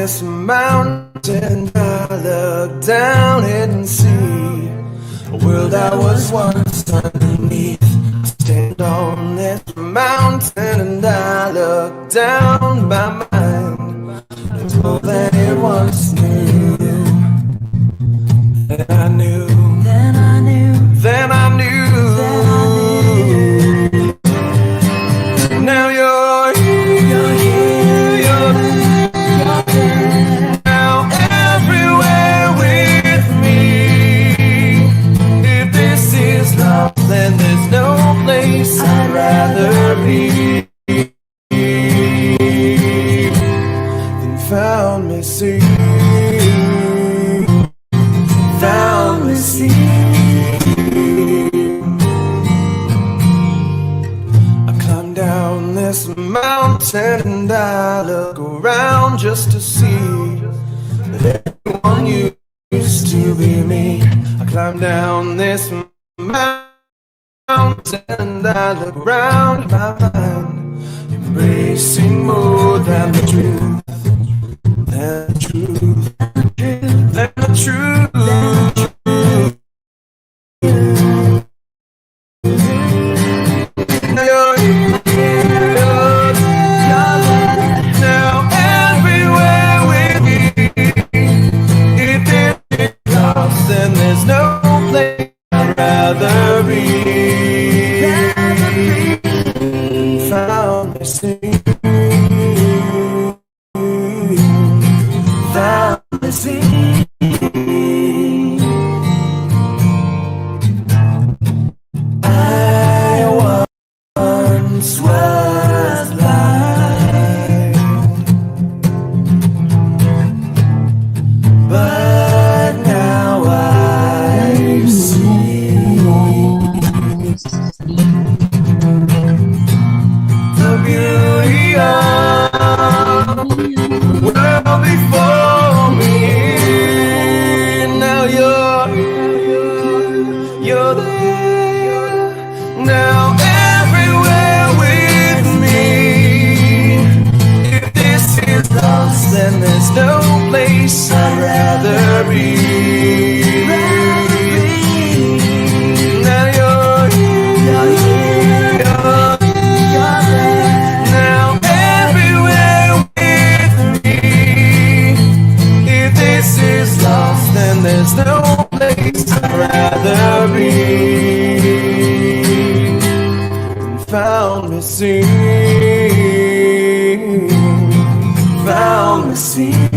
this mountain, I look down and see a world I was once underneath. Stand on this mountain and I look down my mind. It's more than it once knew. Then I knew. Then I knew. Then I knew. Then I knew. Now you're here. You're here. You're there. You're there. Now everywhere with me. If this is love, then there's no place I'd rather be than found me see. Found me see. I climb down this mountain and I look around just to see that everyone used to be me. I climb down this mountain and I look around my mind, embracing more than the truth, than the truth, than the truth. Now you're here, now everywhere with me. If there's lost, then there's no place I'd rather be. Found me singing, found me singing. I once was blind, but now I see the beauty of the world before me. Now you're there. Now everywhere with me. If this is lost, then there's no place I'd rather be. Now you're here. Now everywhere with me. If this is lost, then there's no place I'd rather be. Found me sing, found me sing,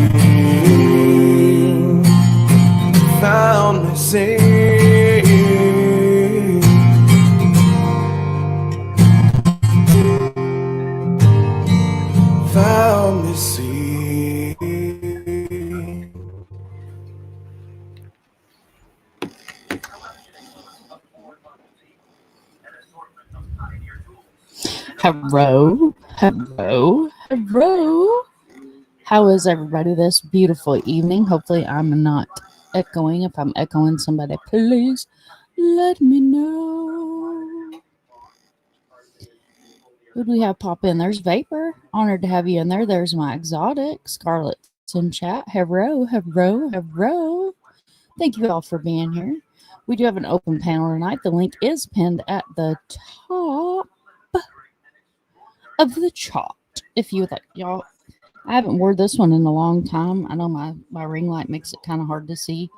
found me sing, found me sing. Hello, hello, hello. How is everybody this beautiful evening? Hopefully I'm not echoing. If I'm echoing somebody, please let me know. Who do we have pop in? There's Vapor. Honored to have you in there. There's my exotic. Scarlett's in chat. Hello, hello, hello. Thank you all for being here. We do have an open panel tonight. The link is pinned at the top of the chart. If you would like, y'all, I haven't worn this one in a long time. I know my ring light makes it kind of hard to see,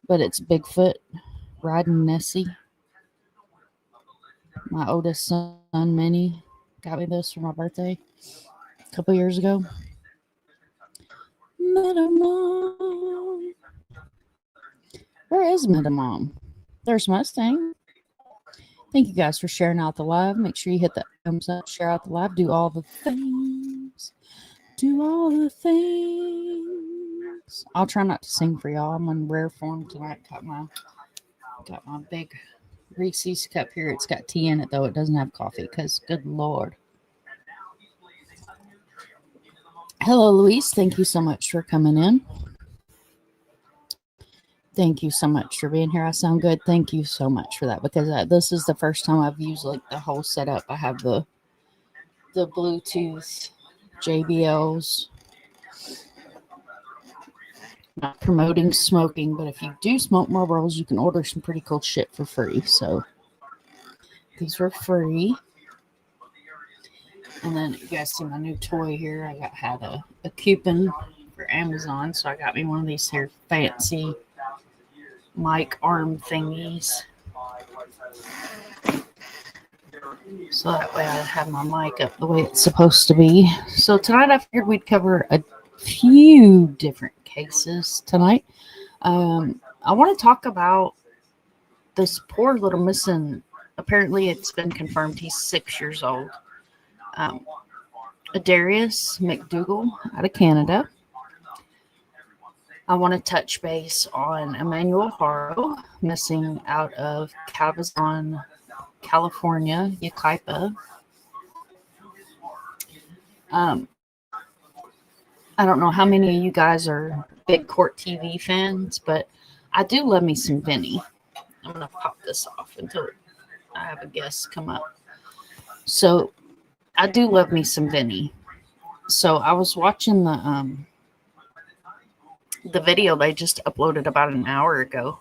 but it's Bigfoot riding Nessie. My oldest son, Minnie, got me this for my birthday a couple years ago. Metamom. Where is Metamom? There's Mustang. Thank you guys for sharing out the live. Make sure you hit the thumbs up, share out the live, do all the things. Do all the things. I'll try not to sing for y'all. I'm in rare form tonight. Got my big Reese's cup here. It's got tea in it, though. It doesn't have coffee because, good Lord. Hello, Luis. Thank you so much for coming in. Thank you so much for being here. I sound good. Thank you so much for that, because this is the first time I've used like the whole setup. I have the Bluetooth JBLs Not promoting smoking, but if you do smoke Marlboros, you can order some pretty cool shit for free. So these were free. And then you guys see my new toy here. I had a coupon for Amazon, so I got me one of these here fancy mic arm thingies. So that way I have my mic up the way it's supposed to be. So tonight I figured we'd cover a few different cases tonight. I want to talk about this poor little missing. Apparently, it's been confirmed he's 6 years old. Darius McDougall out of Canada. I want to touch base on Emmanuel Haro, missing out of Cabazon, California, Yucaipa. I don't know how many of you guys are big Court TV fans, but I do love me some Vinny. I'm going to pop this off until I have a guest come up. So I do love me some Vinny. So I was watching the video they just uploaded about an hour ago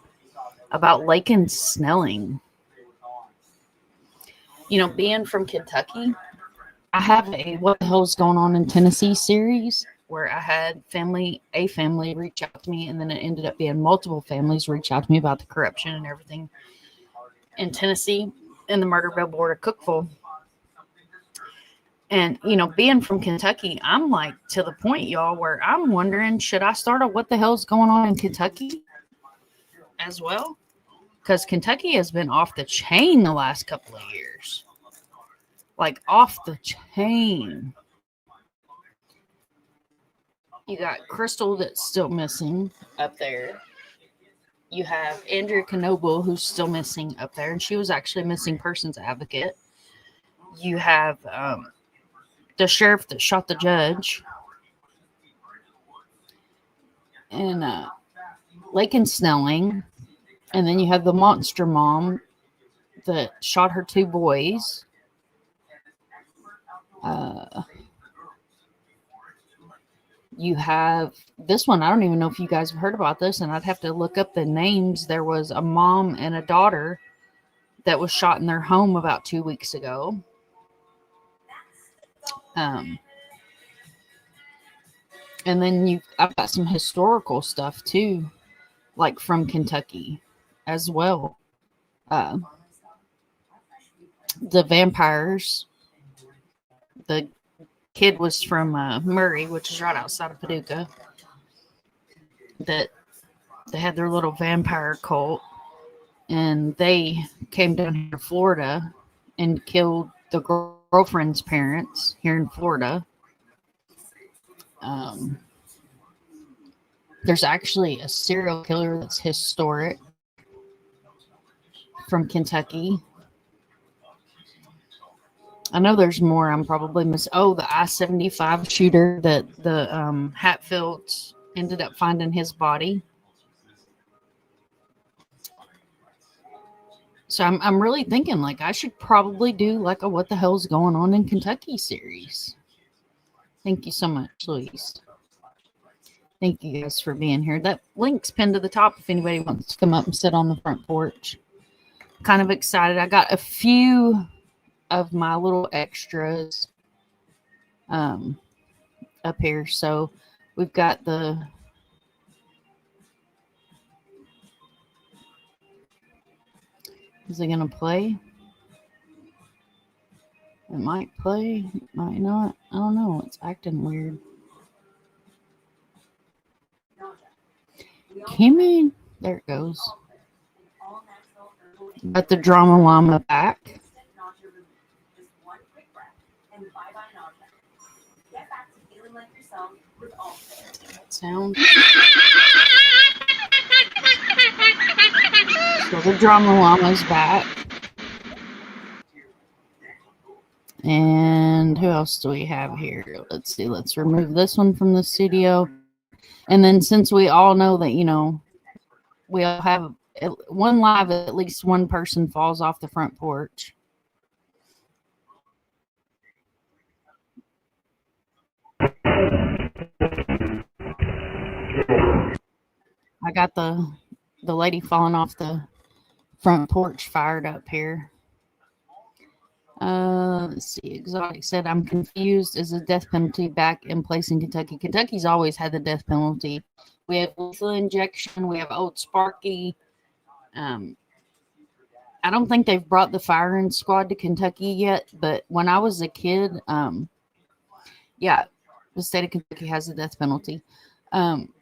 about Laken Snelling. You know, being from Kentucky, I have a What the Hell's Going On in Tennessee series where I had a family reach out to me, and then it ended up being multiple families reach out to me about the corruption and everything in Tennessee in the murder billboard of Cookville. And, you know, being from Kentucky, I'm like to the point, y'all, where I'm wondering, should I start a What the Hell's Going On in Kentucky as well? Because Kentucky has been off the chain the last couple of years. Like, off the chain. You got Crystal that's still missing up there. You have Andrea Knoble, who's still missing up there, and she was actually a missing persons advocate. You have the sheriff that shot the judge. And Laken Snelling. And then you have the monster mom that shot her two boys. You have this one. I don't even know if you guys have heard about this, and I'd have to look up the names. There was a mom and a daughter that was shot in their home about 2 weeks ago. And then I've got some historical stuff too, like from Kentucky as well. The vampires. The kid was from Murray, which is right outside of Paducah. That they had their little vampire cult, and they came down here to Florida and killed the girlfriend's parents here in Florida. There's actually a serial killer that's historic from Kentucky. I know there's more. I'm probably missing. Oh, the I-75 shooter that the Hatfields ended up finding his body. So I'm really thinking like I should probably do like a What the Hell's Going On in Kentucky series. Thank you so much, Louise. Thank you guys for being here. That link's pinned to the top if anybody wants to come up and sit on the front porch. Kind of excited. I got a few of my little extras up here. So we've got is it going to play? It might play, it might not. I don't know. It's acting weird. Timmy, there it goes. Got the drama llama back. Sound. So the drama llama's back. And who else do we have here? Let's see. Let's remove this one from the studio. And then since we all know that, you know, we all have one live, at least one person falls off the front porch. I got the lady falling off the front porch fired up here. Let's see. Exotic said, I'm confused. Is the death penalty back in place in Kentucky? Kentucky's always had the death penalty. We have lethal injection. We have Old Sparky. I don't think they've brought the firing squad to Kentucky yet, but when I was a kid, yeah, the state of Kentucky has the death penalty.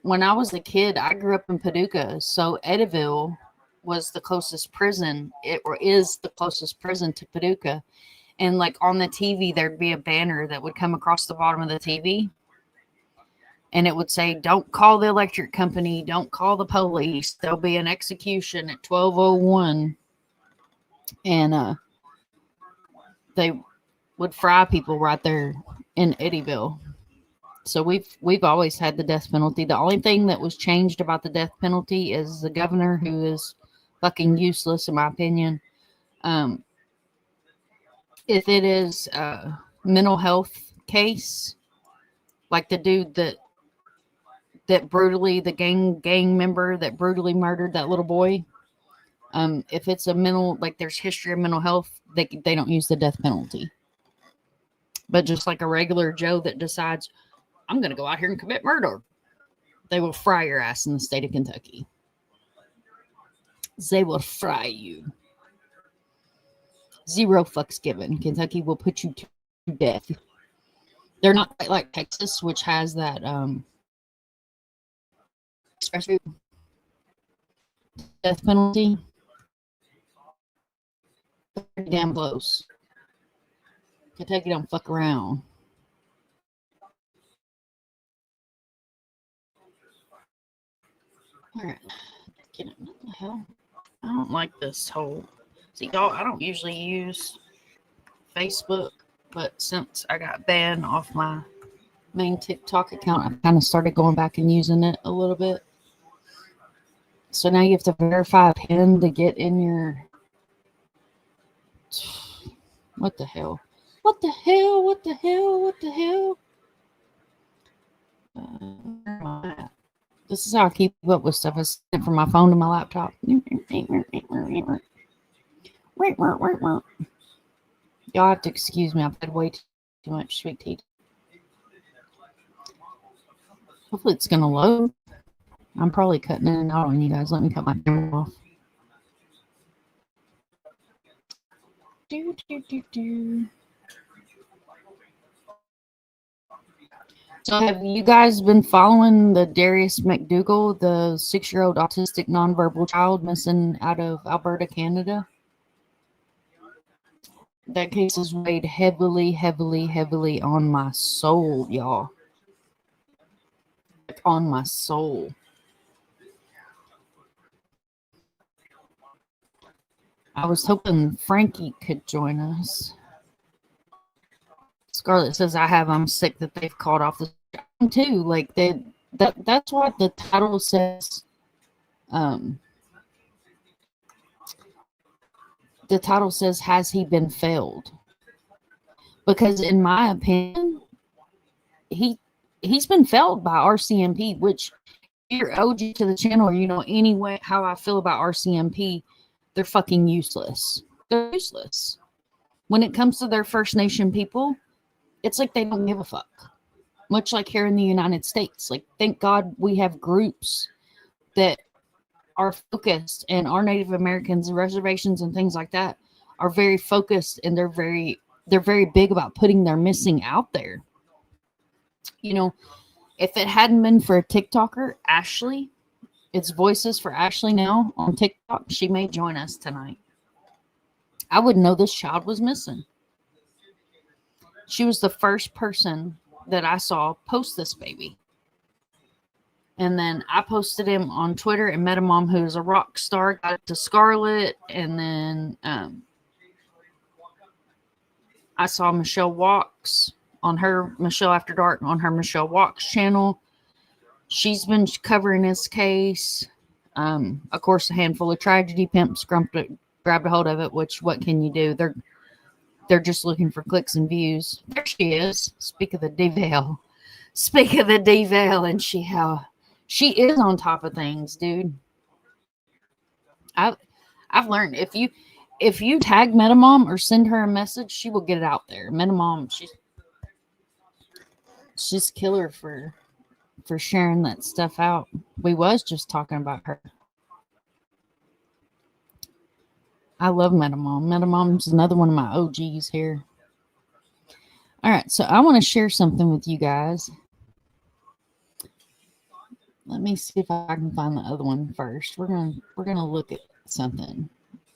When I was a kid, I grew up in Paducah, so Eddyville was the closest prison. It is the closest prison to Paducah. And like on the TV, there'd be a banner that would come across the bottom of the TV. And it would say, don't call the electric company. Don't call the police. There'll be an execution at 12:01. And they would fry people right there in Eddyville. So we've always had the death penalty. The only thing that was changed about the death penalty is the governor, who is fucking useless in my opinion. If it is a mental health case, like the dude that brutally, the gang member that brutally murdered that little boy, if it's a mental, like there's history of mental health, they don't use the death penalty. But just like a regular Joe that decides, I'm going to go out here and commit murder, they will fry your ass in the state of Kentucky. They will fry you. Zero fucks given. Kentucky will put you to death. They're not quite like Texas, which has that especially death penalty. Pretty damn close. Kentucky don't fuck around. Alright. What the hell? I don't like this whole... See, y'all, I don't usually use Facebook, but since I got banned off my main TikTok account, I kind of started going back and using it a little bit. So now you have to verify a PIN to get in your... What the hell? What the hell? What the hell? What the hell? Where am I at? This is how I keep up with stuff. I send it from my phone to my laptop. Y'all have to excuse me. I've had way too much sweet tea. Hopefully it's going to load. I'm probably cutting in and out on you guys. Let me cut my camera off. So have you guys been following the Darius McDougall, the 6-year-old autistic nonverbal child missing out of Alberta, Canada? That case has weighed heavily, heavily, heavily on my soul, y'all. Like on my soul. I was hoping Frankie could join us. Scarlett says, I'm sick that they've called off the show too. Like that's what the title says. The title says, has he been failed? Because in my opinion, he's been failed by RCMP, which if you're OG to the channel, or you know anyway how I feel about RCMP, they're fucking useless. They're useless. When it comes to their First Nation people, it's like they don't give a fuck. Much like here in the United States. Like, thank God we have groups that are focused, and our Native Americans and reservations and things like that are very focused, and they're very big about putting their missing out there. You know, if it hadn't been for a TikToker, Ashley, it's Voices for Ashley now on TikTok, she may join us tonight. I wouldn't know this child was missing. She was the first person that I saw post this baby. And then I posted him on Twitter and met a mom who's a rock star, got it to Scarlett. And then I saw Michelle Walks on her Michelle After Dark on her Michelle Walks channel. She's been covering this case. Of course, a handful of tragedy pimps grabbed a hold of it, which what can you do? They're just looking for clicks and views. There she is. Speak of the deval. And She is on top of things, dude. I've learned if you tag Metamom or send her a message, she will get it out there. Metamom, she's killer for sharing that stuff out. We was just talking about her. I love Metamom. Metamom's another one of my OGs here. All right, so I want to share something with you guys. Let me see if I can find the other one first. We're gonna look at something,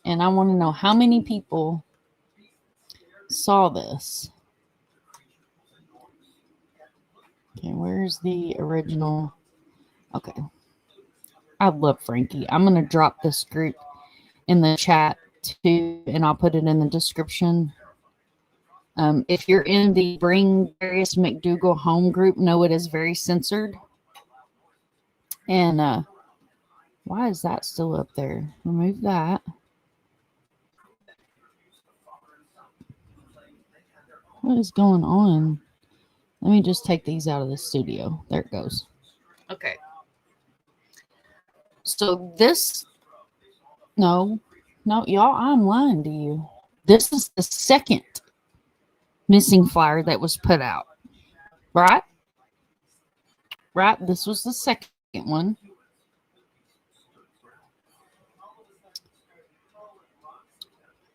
and I want to know how many people saw this. Okay, where's the original? Okay, I love Frankie. I'm gonna drop this group in the chat too, and I'll put it in the description. If you're in the Bring Darius McDougal home group, know it is very censored. And why is that still up there? Remove that. What is going on? Let me just take these out of the studio. There it goes. Okay. So this, no, y'all, I'm lying to you. This is the second missing flyer that was put out. Right? Right? This was the second one.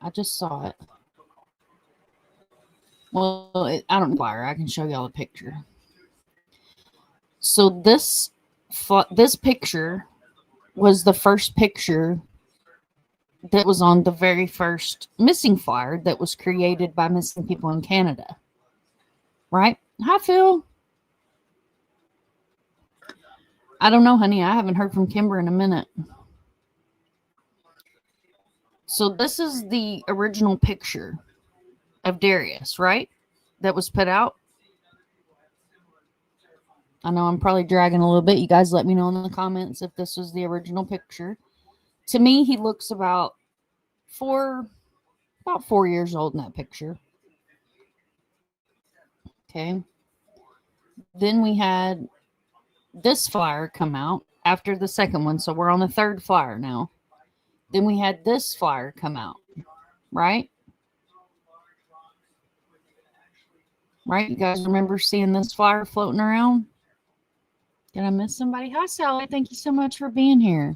I just saw it. Well, I don't know flyer. I can show y'all a picture. So this picture was the first picture that was on the very first missing flyer that was created by Missing People in Canada. Right? Hi, Phil. I don't know, honey. I haven't heard from Kimber in a minute. So this is the original picture of Darius, right? That was put out. I know I'm probably dragging a little bit. You guys let me know in the comments if this was the original picture. To me, he looks about 4 years old in that picture. Okay. Then we had this flyer come out after the second one. So we're on the third flyer now. Then we had this flyer come out, right? Right? You guys remember seeing this flyer floating around? Did I miss somebody? Hi, Sally. Thank you so much for being here.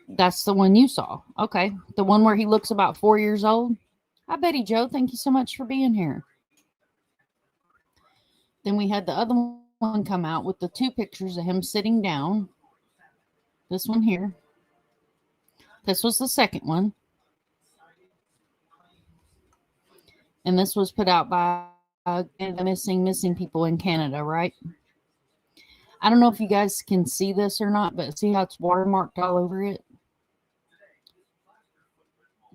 That's the one you saw. Okay. The one where he looks about 4 years old. Hi, Betty Joe. Thank you so much for being here. Then we had the other one come out with the 2 pictures of him sitting down. This one here. This was the second one. And this was put out by the missing people in Canada, right? I don't know if you guys can see this or not, but see how it's watermarked all over it?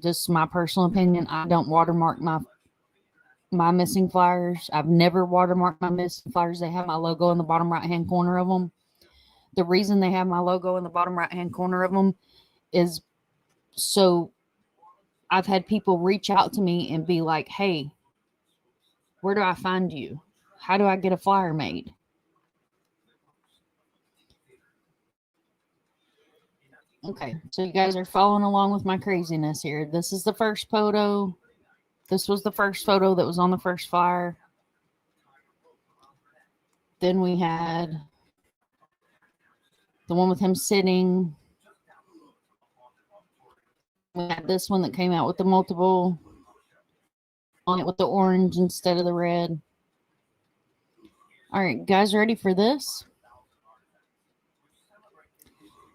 Just my personal opinion, I don't watermark my missing flyers. I've never watermarked my missing flyers. They have my logo in the bottom right-hand corner of them. The reason they have my logo in the bottom right-hand corner of them is so I've had people reach out to me and be like, hey, where do I find you? How do I get a flyer made? Okay, so you guys are following along with my craziness here. This is the first photo. This was the first photo that was on the first flyer. Then we had the one with him sitting. We had this one that came out with the multiple on it with the orange instead of the red. All right, guys, ready for this?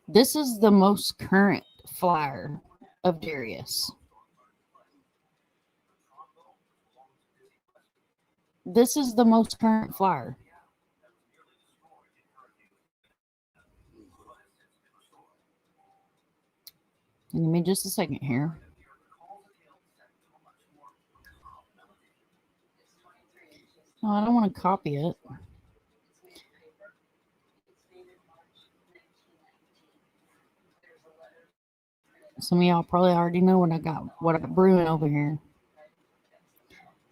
This is the most current flyer of Darius. This is the most current flyer. Give me just a second here. No, I don't want to copy it. Some of y'all probably already know what I got brewing over here.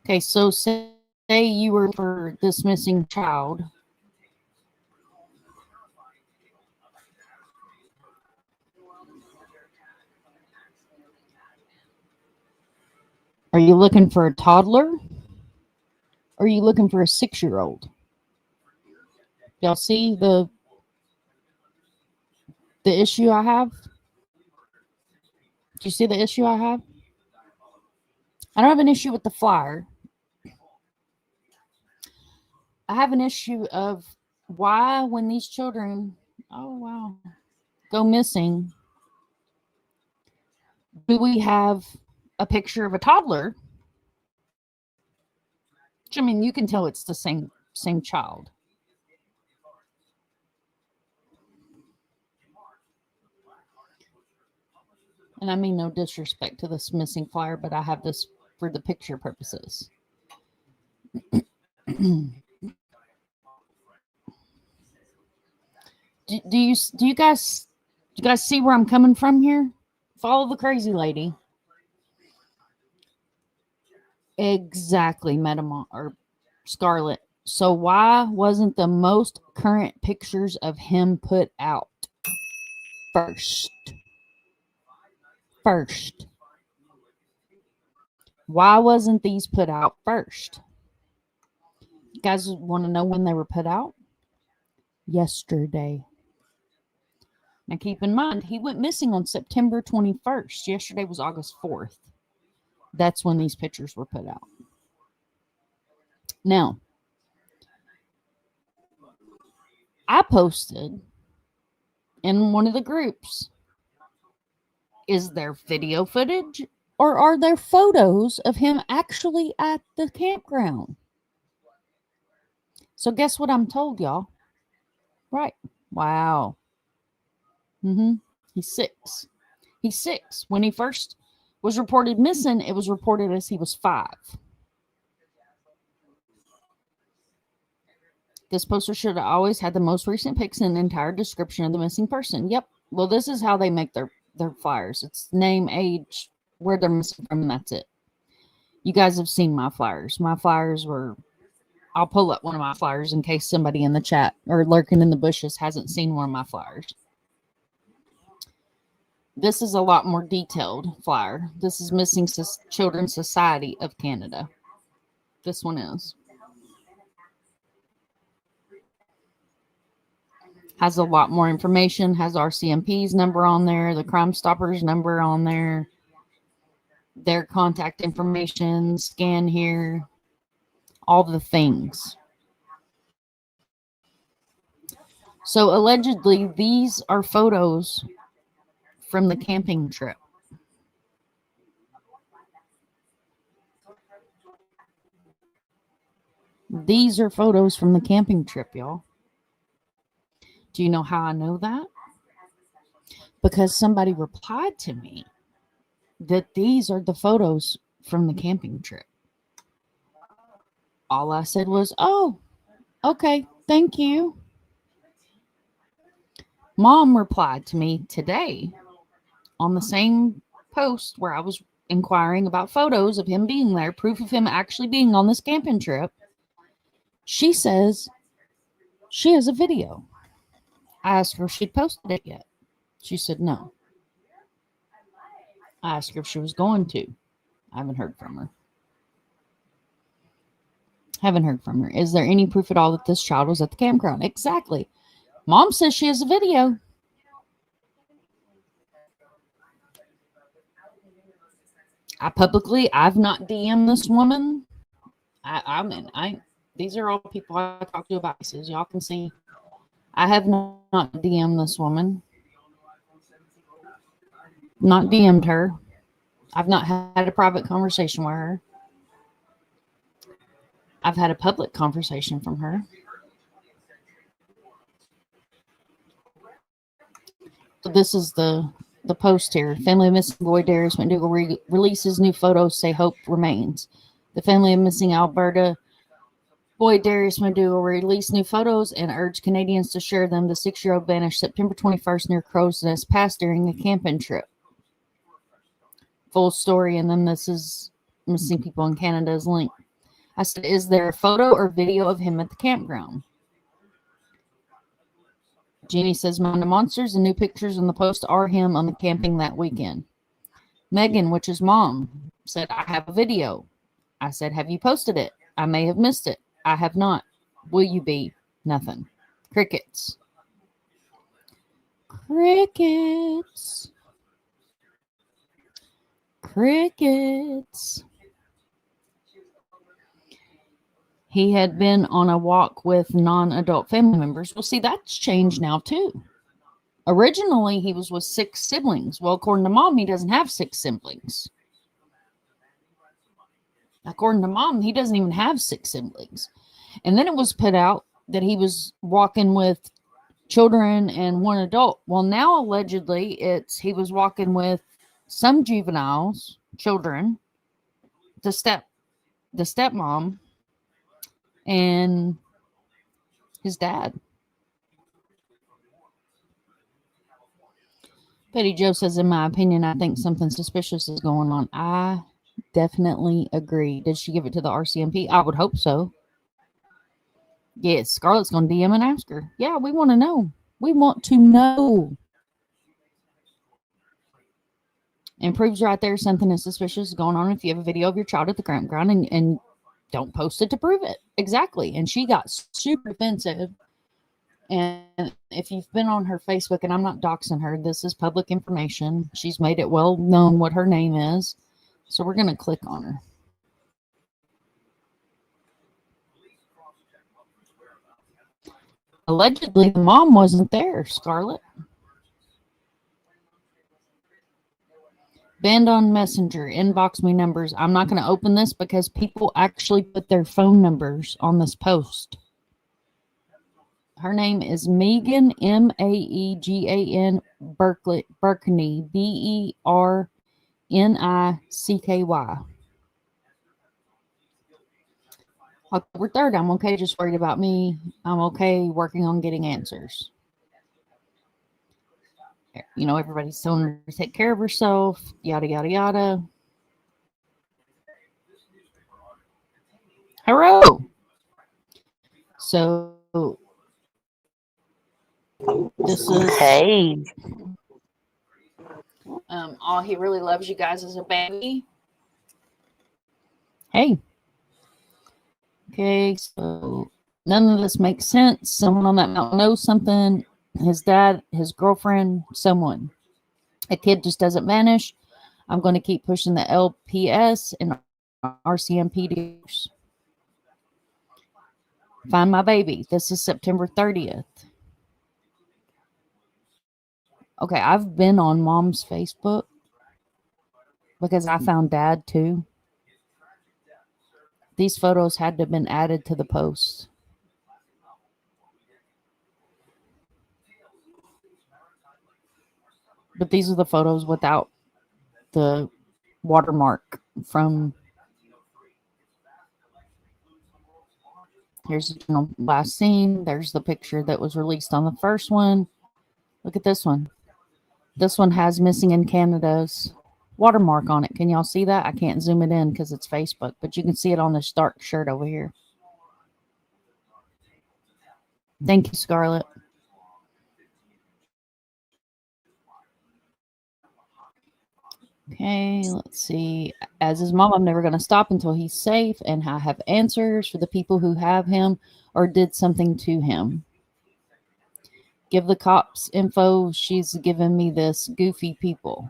Okay, so say you were for this missing child. Are you looking for a toddler? Or are you looking for a 6-year-old? Y'all see the issue I have? Do you see the issue I have? I don't have an issue with the flyer. I have an issue of why, when these children, oh wow, go missing, do we have a picture of a toddler? Which, I mean, you can tell it's the same child. And I mean no disrespect to this missing flyer, but I have this for the picture purposes. Do you guys see where I'm coming from here? Follow the crazy lady. Exactly, Madam or Scarlet. So why wasn't the most current pictures of him put out first? Why wasn't these put out first? You guys want to know when they were put out? Yesterday. Now keep in mind, he went missing on September 21st. Yesterday was August 4th. That's when these pictures were put out. Now, I posted in one of the groups, is there video footage or are there photos of him actually at the campground? So guess what I'm told, y'all? Right. Wow. He's 6. He's 6. When he first was reported missing, it was reported as he was 5. This poster should have always had the most recent pics and entire description of the missing person. Yep. Well, this is how they make their flyers. It's name, age, where they're missing from, and that's it. You guys have seen my flyers. My flyers were... I'll pull up one of my flyers in case somebody in the chat or lurking in the bushes hasn't seen one of my flyers. This is a lot more detailed flyer. This is Missing Children's Society of Canada. This one is. Has a lot more information. Has RCMP's number on there. The Crime Stoppers number on there. Their contact information. Scan here. All the things. So allegedly, these are photos from the camping trip. These are photos from the camping trip, y'all. Do you know how I know that? Because somebody replied to me that these are the photos from the camping trip. All I said was, oh, okay, thank you. Mom replied to me today on the same post where I was inquiring about photos of him being there, proof of him actually being on this camping trip. She says she has a video. I asked her if she'd posted it yet. She said no. I asked her if she was going to. I haven't heard from her. Is there any proof at all that this child was at the campground? Exactly. Mom says she has a video. I've not DM'd this woman. These are all people I talk to about cases. Y'all can see. I have not DM'd this woman. Not DM'd her. I've not had a private conversation with her. I've had a public conversation from her. So this is the post here. Family of missing boy Darius McDougal releases new photos, say hope remains. The family of missing Alberta boy Darius McDougal released new photos and urged Canadians to share them. The 6-year-old vanished September 21st near Crow's Nest Pass during a camping trip. Full story, and then this is Missing People in Canada's link. I said, is there a photo or video of him at the campground? Jeannie says, Mind the Monsters, the new pictures in the post are him on the camping that weekend. Megan, which is mom, said, I have a video. I said, have you posted it? I may have missed it. I have not. Will you be? Nothing. Crickets. Crickets. Crickets. He had been on a walk with non-adult family members. Well, see, that's changed now, too. Originally, he was with 6 siblings. Well, according to mom, he doesn't have 6 siblings. According to mom, he doesn't even have 6 siblings. And then it was put out that he was walking with children and 1 adult. Well, now allegedly he was walking with some juveniles, children, the stepmom, and his dad. Betty Joe says, in my opinion, I think something suspicious is going on. I definitely agree. Did she give it to the RCMP? I would hope so. Yes, Scarlett's going to DM and ask her. Yeah, we want to know. We want to know. And proves right there something is suspicious is going on if you have a video of your child at the campground and don't post it to prove it. Exactly. And she got super defensive. And if you've been on her Facebook, and I'm not doxing her, this is public information. She's made it well known what her name is. So we're going to click on her. Allegedly, the mom wasn't there, Scarlett. Banned on Messenger. Inbox me numbers. I'm not going to open this because people actually put their phone numbers on this post. Her name is Megan, Maegan Berkney, Bernicky. October 3rd, I'm okay, just worried about me. I'm okay working on getting answers. You know, everybody's telling her to take care of herself, yada, yada, yada. Hello. So, this is... Hey. He really loves you guys as a baby. Hey. Okay, so none of this makes sense. Someone on that mountain knows something. His dad, his girlfriend, someone. A kid just doesn't vanish. I'm going to keep pushing the LPS and RCMP. Find my baby. This is September 30th. Okay, I've been on mom's Facebook because I found dad too. These photos had to have been added to the post. But these are the photos without the watermark from... Here's the last scene. There's the picture that was released on the first one. Look at this one. This one has missing in Canada's watermark on it. Can y'all see that? I can't zoom it in because it's Facebook, but you can see it on this dark shirt over here. Thank you, Scarlett. Okay, let's see. As his mom, I'm never going to stop until he's safe, and I have answers for the people who have him or did something to him. Give the cops info. She's given me this. Goofy people.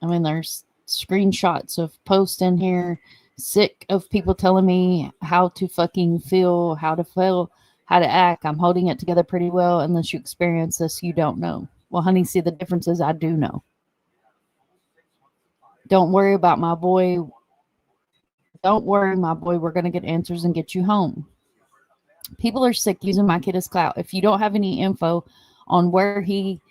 I mean, there's screenshots of posts in here. Sick of people telling me how to fucking feel, how to act. I'm holding it together pretty well. Unless you experience this, you don't know. Well, honey, see, the difference is I do know. Don't worry about my boy. Don't worry, my boy. We're going to get answers and get you home. People are sick using my kid as clout. If you don't have any info on where he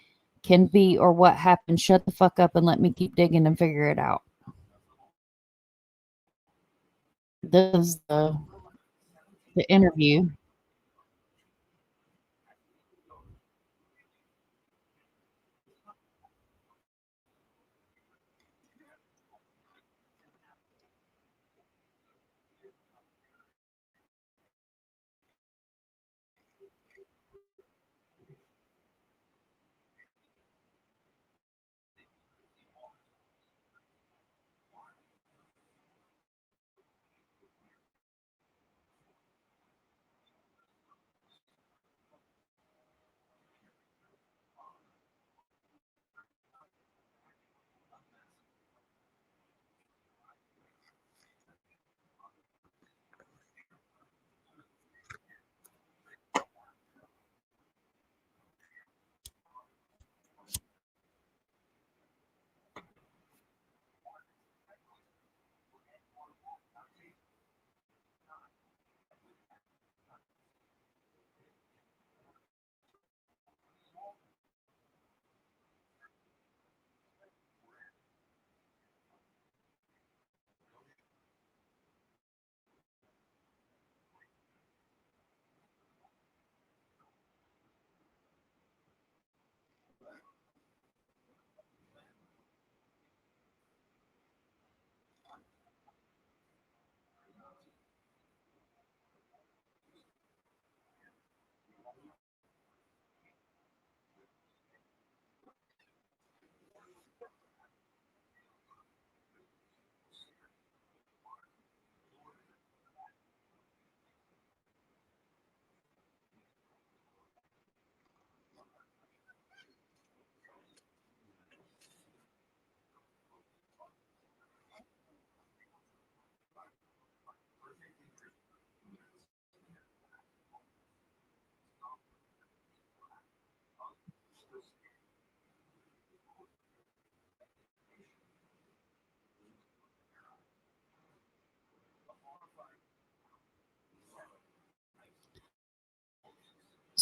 can be or what happened, shut the fuck up and let me keep digging and figure it out. This is the interview.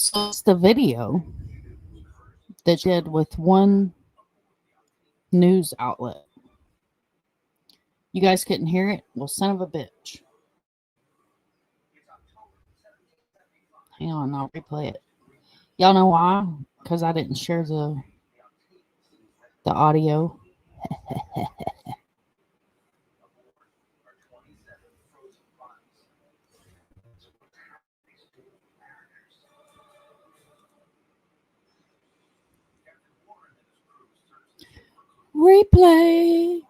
So it's the video that did with one news outlet. You guys couldn't hear it? Well, son of a bitch. Hang on, I'll replay it. Y'all know why? Because I didn't share the audio. Replay.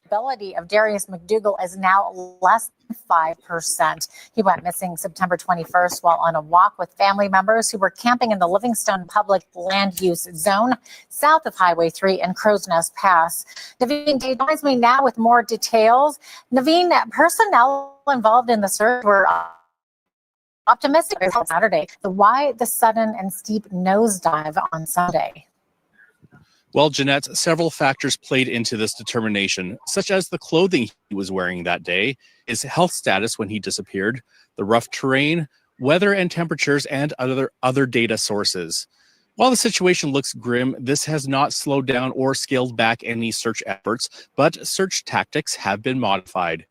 Ability of Darius McDougal is now less than 5%. He went missing September 21st while on a walk with family members who were camping in the Livingstone Public Land Use Zone south of Highway 3 and Crow's Nest Pass. Naveen Day joins me now with more details. Naveen, personnel involved in the search were optimistic on Saturday. So why the sudden and steep nosedive on Sunday? Well, Jeanette, several factors played into this determination, such as the clothing he was wearing that day, his health status when he disappeared, the rough terrain, weather and temperatures, and other data sources. While the situation looks grim, this has not slowed down or scaled back any search efforts, but search tactics have been modified.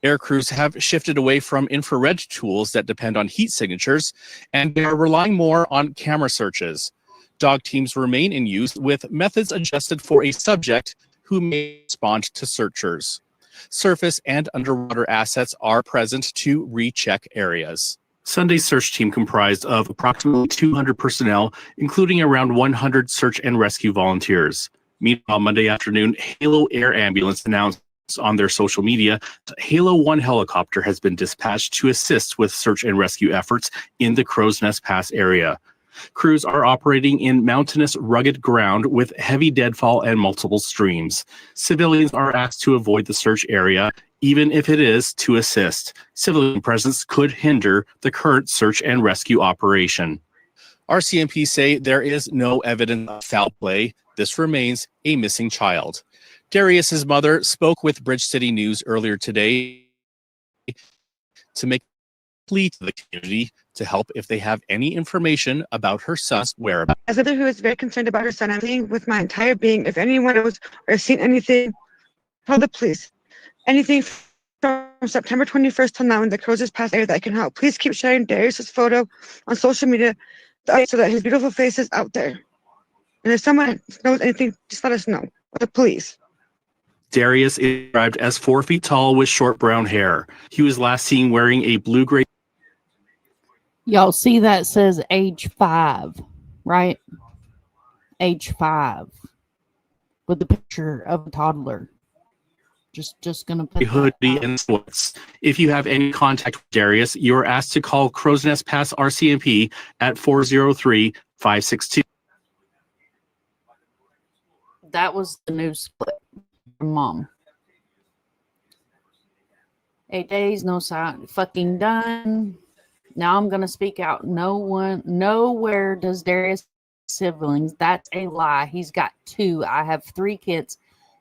Air crews have shifted away from infrared tools that depend on heat signatures, and they are relying more on camera searches. Dog teams remain in use with methods adjusted for a subject who may respond to searchers. Surface and underwater assets are present to recheck areas. Sunday's search team comprised of approximately 200 personnel, including around 100 search and rescue volunteers. Meanwhile, Monday afternoon, Halo Air Ambulance announced on their social media that Halo 1 helicopter has been dispatched to assist with search and rescue efforts in the Crow's Nest Pass area. Crews are operating in mountainous, rugged ground with heavy deadfall and multiple streams. Civilians are asked to avoid the search area, even if it is to assist. Civilian presence could hinder the current search and rescue operation. RCMP say there is no evidence of foul play. This remains a missing child. Darius's mother spoke with Bridge City News earlier today to make a plea to the community to help if they have any information about her son's whereabouts. As a mother who is very concerned about her son, I'm saying with my entire being, if anyone knows or seen anything, call the police. Anything from September 21st till now in the Crow's Nest Pass area that can help. Please keep sharing Darius's photo on social media so that his beautiful face is out there. And if someone knows anything, just let us know. Or please. Darius is described as 4 feet tall with short brown hair. He was last seen wearing a blue-gray. Y'all see that says age 5, right? Age 5 with the picture of a toddler. Just gonna put hoodie and sweats. If you have any contact with Darius, you are asked to call Crow's Nest Pass RCMP at 403-562. That was the news split from Mom. 8 days, no sign, fucking done. Now I'm gonna speak out. Nowhere does Darius siblings. That's a lie. He's got 2. I have 3 kids.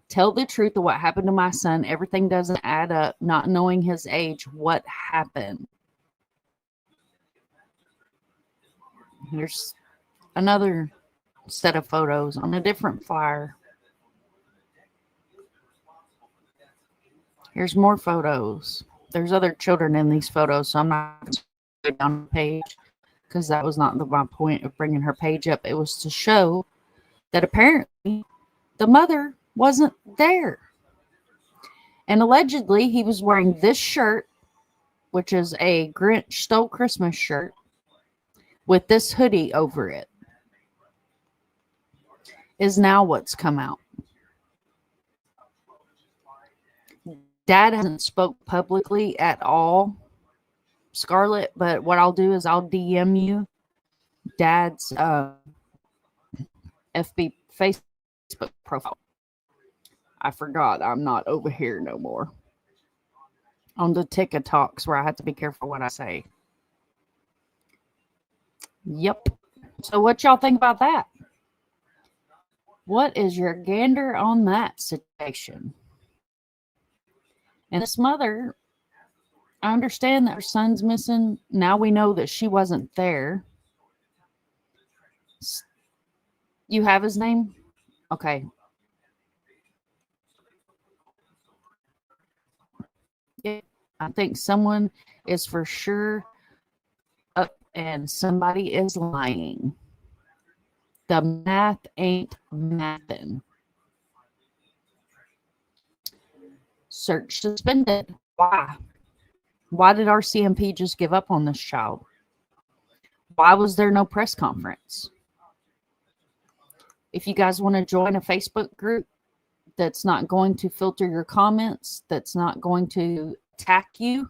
Tell the truth of what happened to my son. Everything doesn't add up. Not knowing his age. What happened? Here's another set of photos on a different flyer. Here's more photos. There's other children in these photos, so I'm not going to go down the page because that was not my point of bringing her page up. It was to show that apparently the mother wasn't there. And allegedly, he was wearing this shirt, which is a Grinch Stole Christmas shirt, with this hoodie over it, is now what's come out. Dad hasn't spoke publicly at all, Scarlett, but what I'll do is I'll DM you Dad's FB Facebook profile. I forgot I'm not over here no more. On the TikToks where I have to be careful what I say. Yep. So what y'all think about that? What is your gander on that situation? And this mother I understand that her son's missing. Now we know that she wasn't there. You have his name? Okay. Yeah, I think someone is for sure up and somebody is lying. The math ain't mathin'. Search suspended. Why? Why did RCMP just give up on this child? Why was there no press conference? If you guys want to join a Facebook group that's not going to filter your comments, that's not going to attack you,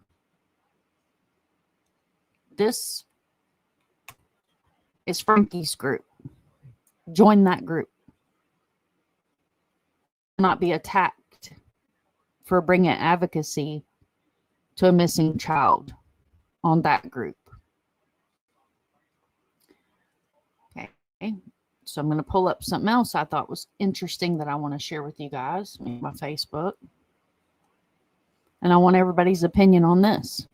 this is Frankie's group. Join that group. Not be attacked for bringing advocacy to a missing child on that group. Okay. So I'm going to pull up something else I thought was interesting that I want to share with you guys on my Facebook. And I want everybody's opinion on this.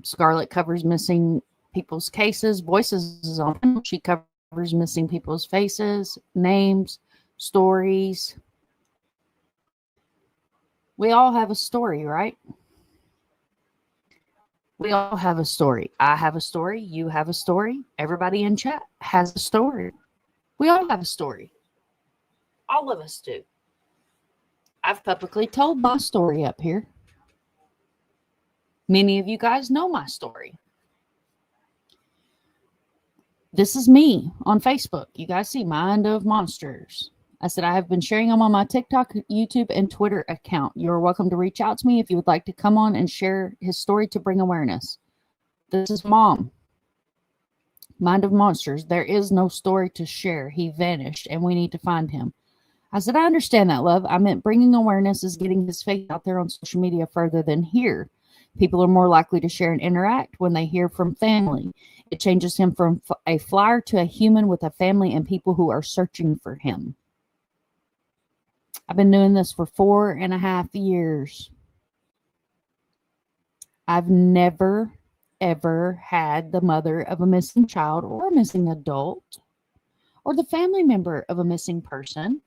Scarlett covers missing people's cases. Voices is on. She covers missing people's faces, names, stories. We all have a story, right? We all have a story. I have a story. You have a story. Everybody in chat has a story. We all have a story. All of us do. I've publicly told my story up here. Many of you guys know my story. This is me on Facebook. You guys see Mind of Monsters. I said I have been sharing them on my TikTok, YouTube, and Twitter account. You're welcome to reach out to me if you would like to come on and share his story to bring awareness. This is Mom. Mind of Monsters. There is no story to share. He vanished, and we need to find him. I said, I understand that, love. I meant bringing awareness is getting his face out there on social media further than here. People are more likely to share and interact when they hear from family. It changes him from a flyer to a human with a family and people who are searching for him. I've been doing this for 4.5 years. I've never, ever had the mother of a missing child or a missing adult or the family member of a missing person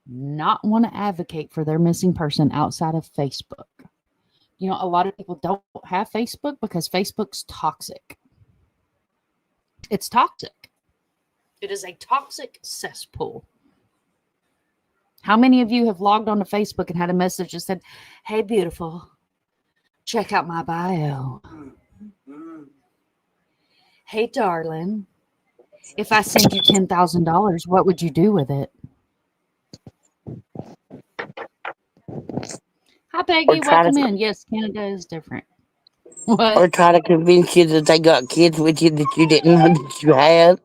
not want to advocate for their missing person outside of Facebook. You know, a lot of people don't have Facebook because Facebook's toxic. It's toxic. It is a toxic cesspool. How many of you have logged onto Facebook and had a message that said, hey, beautiful, check out my bio. Hey, darling, if I send you $10,000, what would you do with it? Hi, Peggy. Welcome in. Yes, Canada is different. What? Or try to convince you that they got kids with you that you didn't know that you had.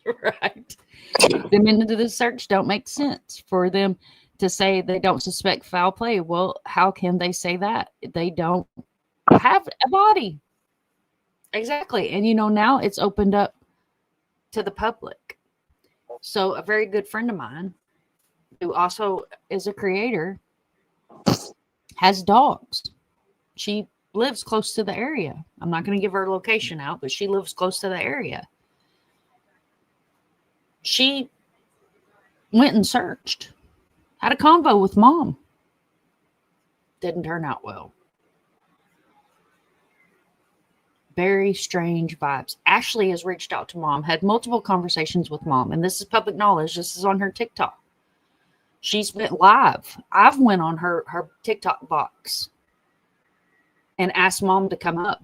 Right. Get them into the search don't make sense for them to say they don't suspect foul play. Well, how can they say that? They don't have a body. Exactly. And, you know, now it's opened up to the public. So a very good friend of mine who also is a creator has dogs. She lives close to the area. I'm not going to give her location out, but she lives close to the area. She went and searched, had a convo with Mom. Didn't turn out well. Very strange vibes. Ashley has reached out to Mom, had multiple conversations with Mom, and this is public knowledge. This is on her TikTok. She's been live. I've went on her TikTok box and asked Mom to come up.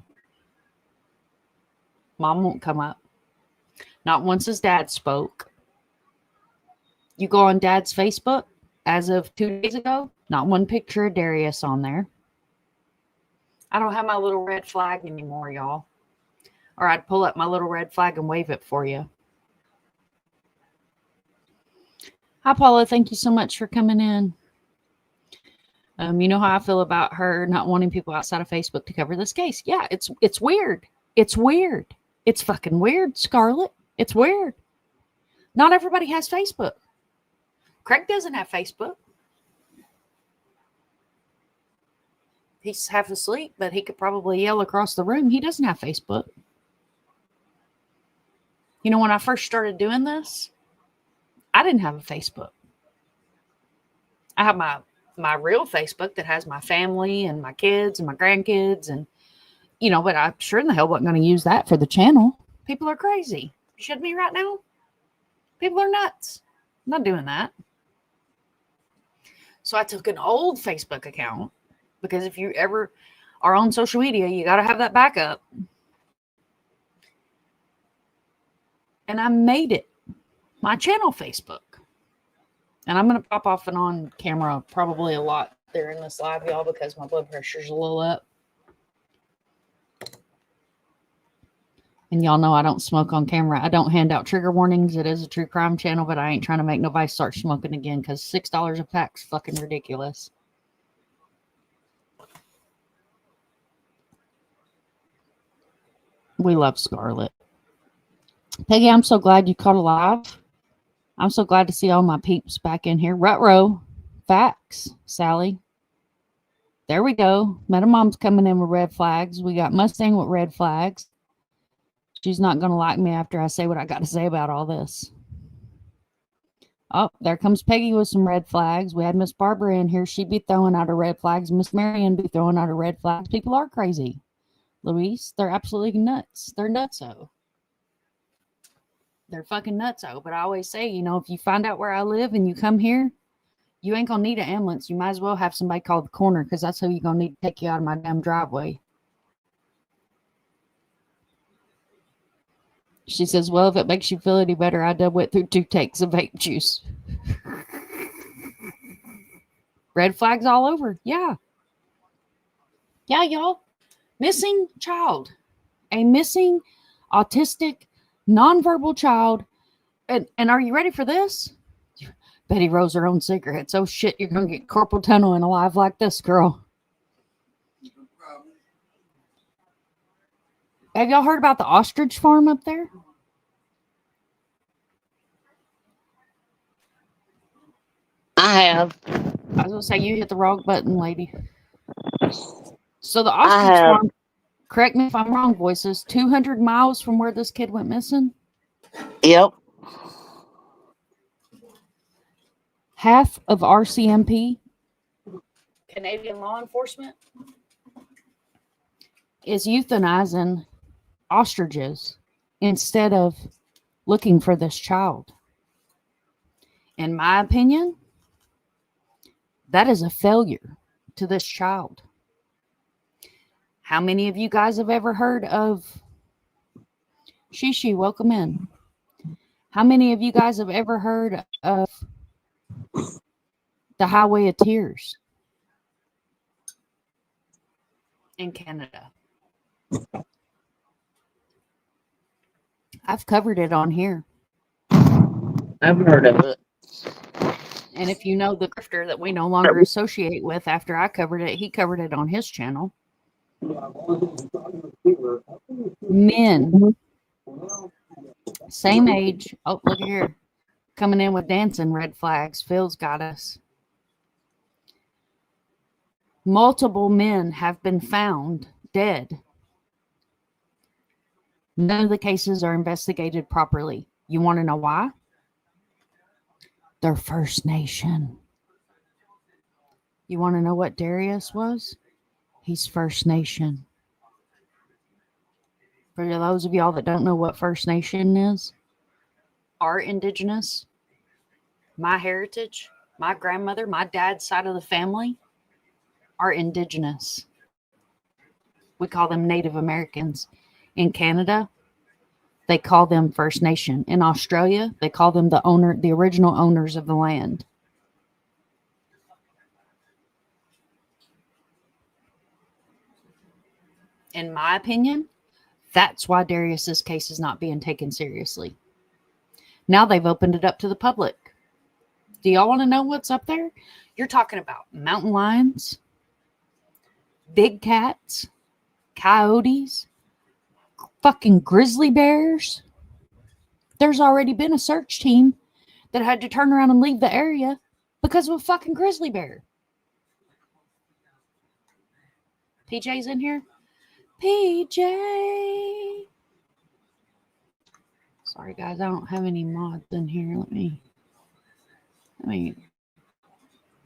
Mom won't come up. Not once his dad spoke. You go on Dad's Facebook as of 2 days ago, not one picture of Darius on there. I don't have my little red flag anymore, y'all. Or I'd pull up my little red flag and wave it for you. Hi, Paula. Thank you so much for coming in. You know how I feel about her not wanting people outside of Facebook to cover this case. Yeah, it's weird. It's weird. It's fucking weird, Scarlett. It's weird. Not everybody has Facebook. Craig doesn't have Facebook. He's half asleep, but he could probably yell across the room. He doesn't have Facebook. You know, when I first started doing this, I didn't have a Facebook. I have my real Facebook that has my family and my kids and my grandkids, and you know, but I sure in the hell wasn't going to use that for the channel. People are crazy. You should be right now. People are nuts. I'm not doing that. So I took an old Facebook account, because if you ever are on social media, you got to have that backup. And I made it my channel Facebook. And I'm going to pop off and on camera probably a lot there in this live, y'all, because my blood pressure's a little up. And y'all know I don't smoke on camera. I don't hand out trigger warnings. It is a true crime channel, but I ain't trying to make nobody start smoking again, because $6 a pack's fucking ridiculous. We love Scarlett. Peggy, I'm so glad you caught alive. I'm so glad to see all my peeps back in here. Rutro. Facts, Sally. There we go. Meta Mom's coming in with red flags. We got Mustang with red flags. She's not going to like me after I say what I got to say about all this. Oh, there comes Peggy with some red flags. We had Miss Barbara in here. She'd be throwing out her red flags. Miss Marion be throwing out her red flags. People are crazy. Luis, they're absolutely nuts. They're nutso. They're fucking nutso. But I always say, you know, if you find out where I live and you come here, you ain't going to need an ambulance. You might as well have somebody call the corner, because that's who you're going to need to take you out of my damn driveway. She says, well, if it makes you feel any better, I done went through 2 takes of vape juice. Red flags all over. Yeah. Yeah, y'all. Missing child. A missing, autistic, nonverbal child. And are you ready for this? Betty rolls her own cigarettes. Oh, shit, you're going to get carpal tunnel in a live like this, girl. Have y'all heard about the ostrich farm up there? I have. I was going to say, you hit the wrong button, lady. So the I ostrich have. farm, correct me if I'm wrong, voices, 200 miles from where this kid went missing. Yep. Half of RCMP, Canadian law enforcement, is euthanizing ostriches instead of looking for this child. In my opinion, that is a failure to this child. How many of you guys have ever heard of Shishi? Welcome in. How many of you guys have ever heard of the Highway of Tears in Canada? I've covered it on here. I've heard of it. And if you know the grifter that we no longer associate with after I covered it, he covered it on his channel. Men, same age. Oh, look at here. Coming in with dancing red flags. Phil's got us. Multiple men have been found dead. None of the cases are investigated properly. You want to know why? They're First Nation. You want to know what Darius was? He's First Nation. For those of y'all that don't know what First Nation is, our indigenous, my heritage, my grandmother, my dad's side of the family are indigenous. We call them Native Americans. In Canada, they call them First Nation. In Australia, they call them the original owners of the land. In my opinion, that's why Darius's case is not being taken seriously. Now they've opened it up to the public. Do y'all want to know what's up there? You're talking about mountain lions, big cats, coyotes, fucking grizzly bears. There's already been a search team that had to turn around and leave the area because of a fucking grizzly bear. PJ's in here? PJ. Sorry, guys. I don't have any mods in here. Let me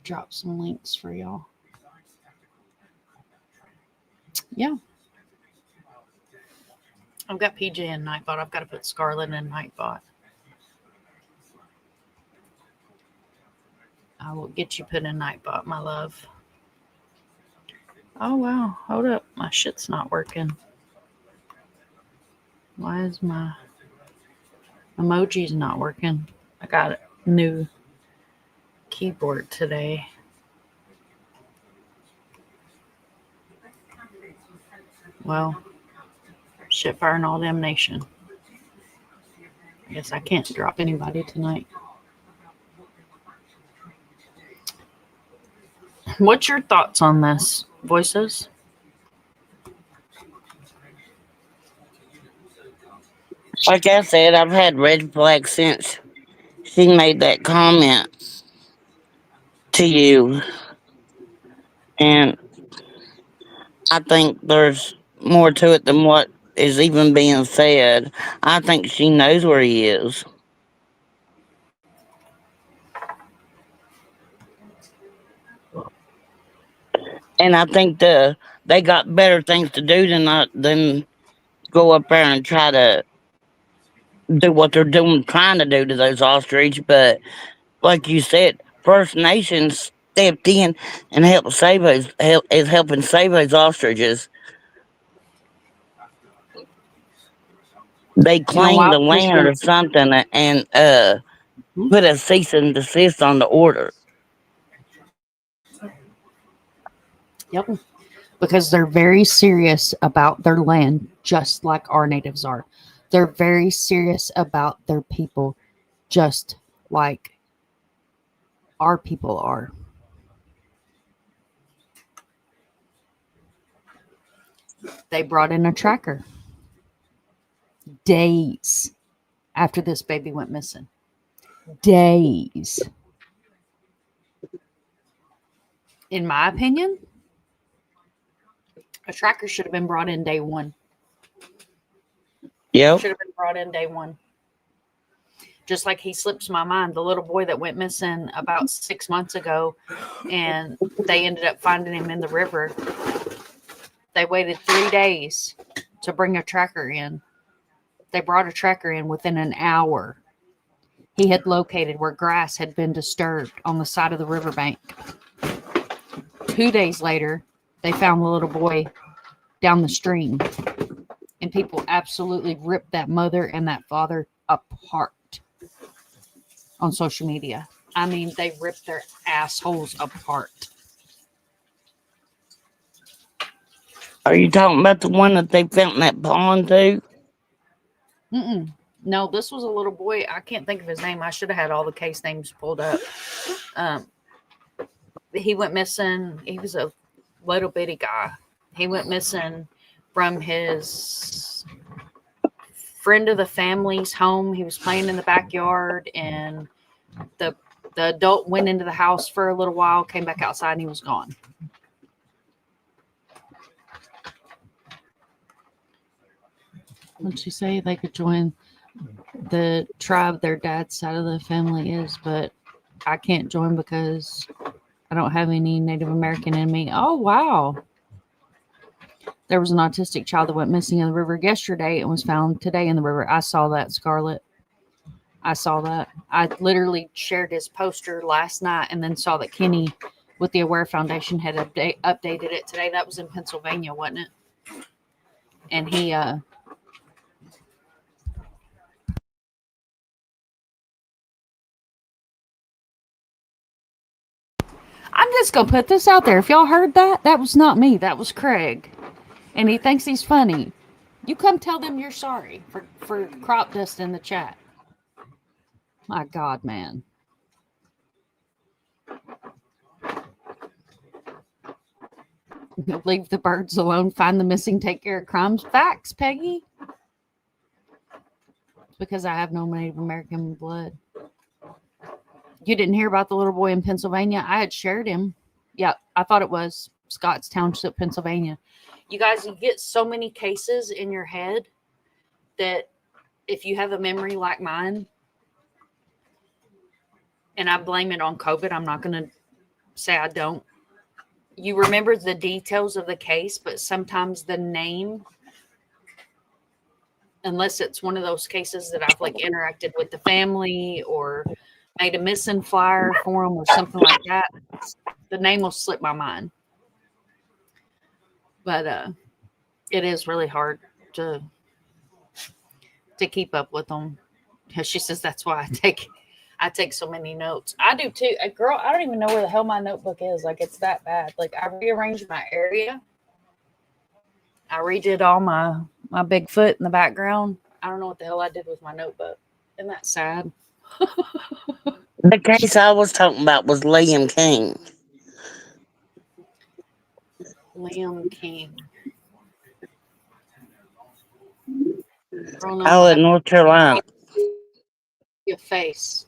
drop some links for y'all. Yeah. I've got PJ in Nightbot. I've got to put Scarlet in Nightbot. I will get you put in Nightbot, my love. Oh, wow. Hold up. My shit's not working. Why is my emojis not working? I got a new keyboard today. Well, shit, fire and all damnation. I guess I can't drop anybody tonight. What's your thoughts on this, Voices? Like I said, I've had red flags since she made that comment to you. And I think there's more to it than what is even being said. I think she knows where he is. And I think they got better things to do than go up there and try to do what they're trying to do to those ostrich. But like you said, First Nations stepped in and helping save those ostriches. They You know claimed why? the land or something and put a cease and desist on the order. Yep. Because they're very serious about their land, just like our natives are. They're very serious about their people, just like our people are. They brought in a tracker days after this baby went missing. Days. In my opinion, a tracker should have been brought in day one. Yep. Should have been brought in day one. Just like he slips my mind, the little boy that went missing about 6 months ago, and they ended up finding him in the river. They waited 3 days to bring a tracker in. They brought a tracker in within an hour. He had located where grass had been disturbed on the side of the riverbank. 2 days later, they found the little boy down the stream. And people absolutely ripped that mother and that father apart on social media. I mean, they ripped their assholes apart. Are you talking about the one that they found in that pond too? Mm-mm. No, this was a little boy. I can't think of his name. I should have had all the case names pulled up. He went missing. He was a little bitty guy. He went missing from his friend of the family's home. He was playing in the backyard, and the adult went into the house for a little while, came back outside, and he was gone. What'd she say? They could join the tribe their dad's side of the family is, but I can't join because I don't have any Native American in me. Oh, wow. There was an autistic child that went missing in the river yesterday and was found today in the river. I saw that, Scarlett. I saw that. I literally shared his poster last night and then saw that Kenny with the Aware Foundation had updated it today. That was in Pennsylvania, wasn't it? And he I'm just going to put this out there. If y'all heard that, that was not me. That was Craig. And he thinks he's funny. You come tell them you're sorry for crop dust in the chat. My God, man. Leave the birds alone. Find the missing. Take care of crimes. Facts, Peggy. It's because I have no Native American blood. You didn't hear about the little boy in Pennsylvania? I had shared him. Yeah, I thought it was. Scotts Township, Pennsylvania. You guys, you get so many cases in your head that if you have a memory like mine, and I blame it on COVID, I'm not going to say I don't. You remember the details of the case, but sometimes the name, unless it's one of those cases that I've like interacted with the family or made a missing flyer for them or something like that, the name will slip my mind. But it is really hard to keep up with them. She says that's why I take so many notes. I do too. Girl, I don't even know where the hell my notebook is. Like, it's that bad. Like, I rearranged my area. I redid all my Bigfoot in the background. I don't know what the hell I did with my notebook. Isn't that sad? The case I was talking about was Liam King. Liam King. Girl, Oh, in North Carolina. Your face.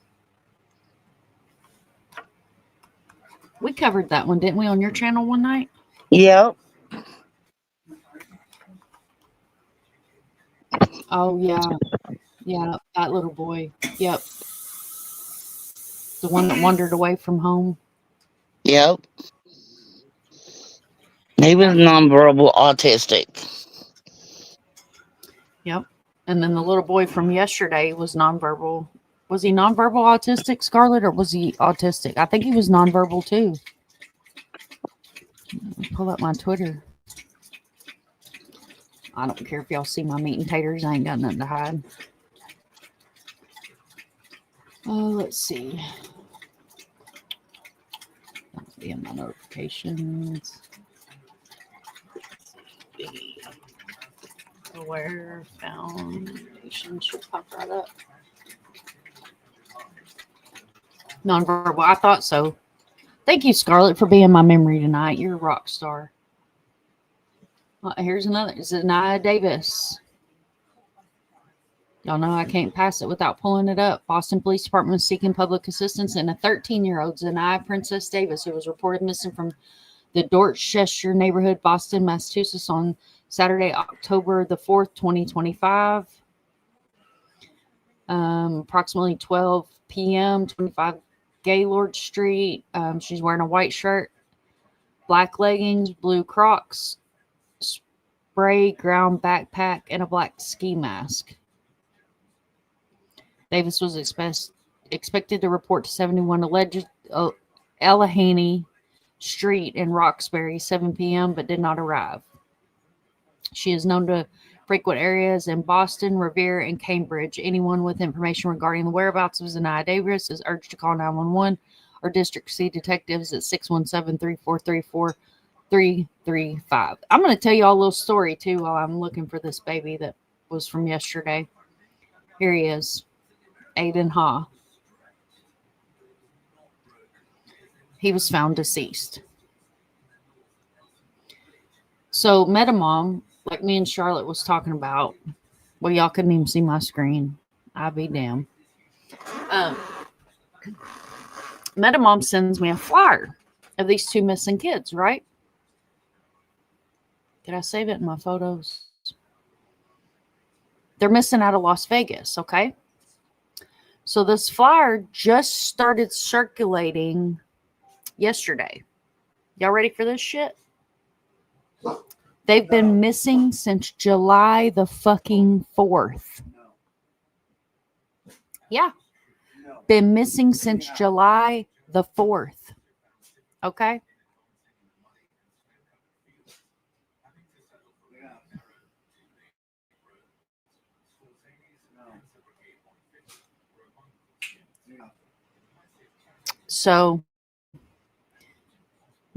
We covered that one, didn't we, on your channel one night? Yep. Oh, yeah. Yeah, that little boy. Yep. The one that wandered away from home. Yep. He was nonverbal autistic. Yep. And then the little boy from yesterday was nonverbal. Was he nonverbal autistic, Scarlett, or was he autistic? I think he was nonverbal too. Pull up my Twitter. I don't care if y'all see my meat and taters. I ain't got nothing to hide. Let's see. That'll be in my notifications. Aware Foundation should pop right up. Nonverbal. I thought so. Thank you, Scarlett, for being my memory tonight. You're a rock star. Here's another. Zanaya Davis. Y'all know I can't pass it without pulling it up. Boston Police Department is seeking public assistance in a 13-year-old Zanaya Princess Davis, who was reported missing from the Dorchester neighborhood, Boston, Massachusetts, on Saturday, October the 4th, 2025. Approximately 12 p.m., 25 Gaylord Street. She's wearing a white shirt, black leggings, blue Crocs, spray ground backpack, and a black ski mask. Davis was expected to report to 71 Allegheny Street in Roxbury, 7 p.m., but did not arrive. She is known to frequent areas in Boston, Revere, and Cambridge. Anyone with information regarding the whereabouts of Zanaya Davis is urged to call 911 or District C detectives at 617-343-4335. I'm going to tell you all a little story, too, while I'm looking for this baby that was from yesterday. Here he is, Aiden Ha. He was found deceased. So, Metamom, like me and Charlotte was talking about, well, y'all couldn't even see my screen. I'd be damned. Metamom sends me a flyer of these two missing kids, right? Did I save it in my photos? They're missing out of Las Vegas, okay? So this flyer just started circulating yesterday. Y'all ready for this shit? They've been missing since July the fucking 4th. Yeah. Been missing since July the 4th. Okay? So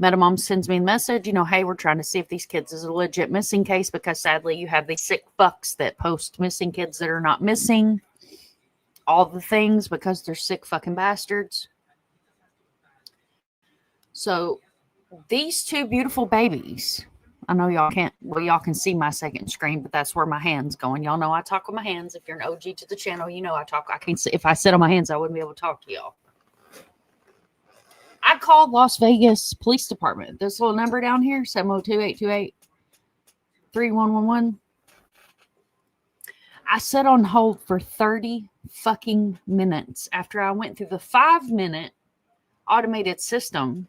Metamom sends me a message, hey, we're trying to see if these kids is a legit missing case, because sadly you have these sick fucks that post missing kids that are not missing. All the things because they're sick fucking bastards. So these two beautiful babies, I know y'all can't, well, y'all can see my second screen, but that's where my hand's going. Y'all know I talk with my hands. If you're an OG to the channel, I talk. I can't see. If I sit on my hands, I wouldn't be able to talk to y'all. I I called Las Vegas Police Department. This little number down here, 702-828-3111. I sat on hold for 30 fucking minutes after I went through the 5-minute automated system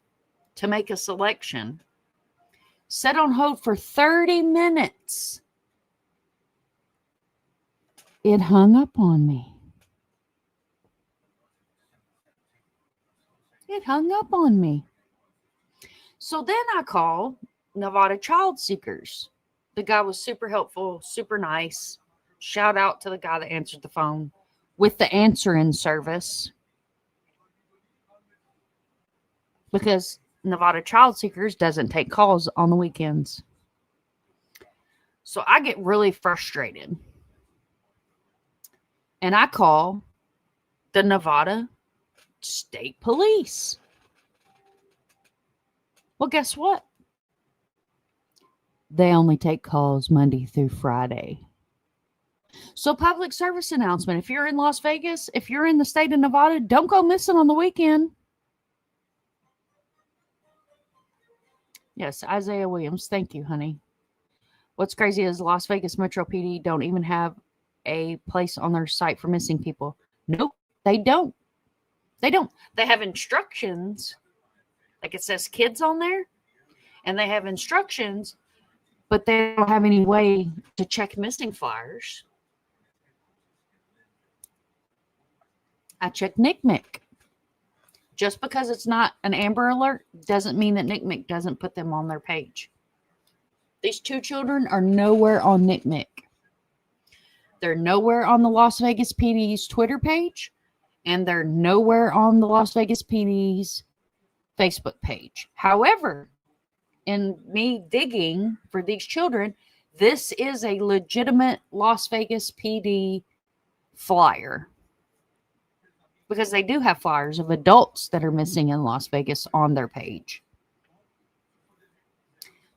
to make a selection. Sat on hold for 30 minutes. It hung up on me. It hung up on me. So then I called Nevada Child Seekers. The guy was super helpful, super nice. Shout out to the guy that answered the phone with the answering service. Because Nevada Child Seekers doesn't take calls on the weekends. So I get really frustrated. And I call the Nevada State Police. Well, guess what? They only take calls Monday through Friday. So, public service announcement. If you're in Las Vegas, if you're in the state of Nevada, don't go missing on the weekend. Yes, Isaiah Williams. Thank you, honey. What's crazy is Las Vegas Metro PD don't even have a place on their site for missing people. Nope, they don't. They don't. They have instructions. Like it says kids on there. And they have instructions, but they don't have any way to check missing flyers. I checked NCMEC. Just because it's not an Amber Alert doesn't mean that NCMEC doesn't put them on their page. These two children are nowhere on NCMEC. They're nowhere on the Las Vegas PD's Twitter page, and they're nowhere on the Las Vegas PD's Facebook page. However, in me digging for these children, this is a legitimate Las Vegas PD flyer. Because they do have flyers of adults that are missing in Las Vegas on their page.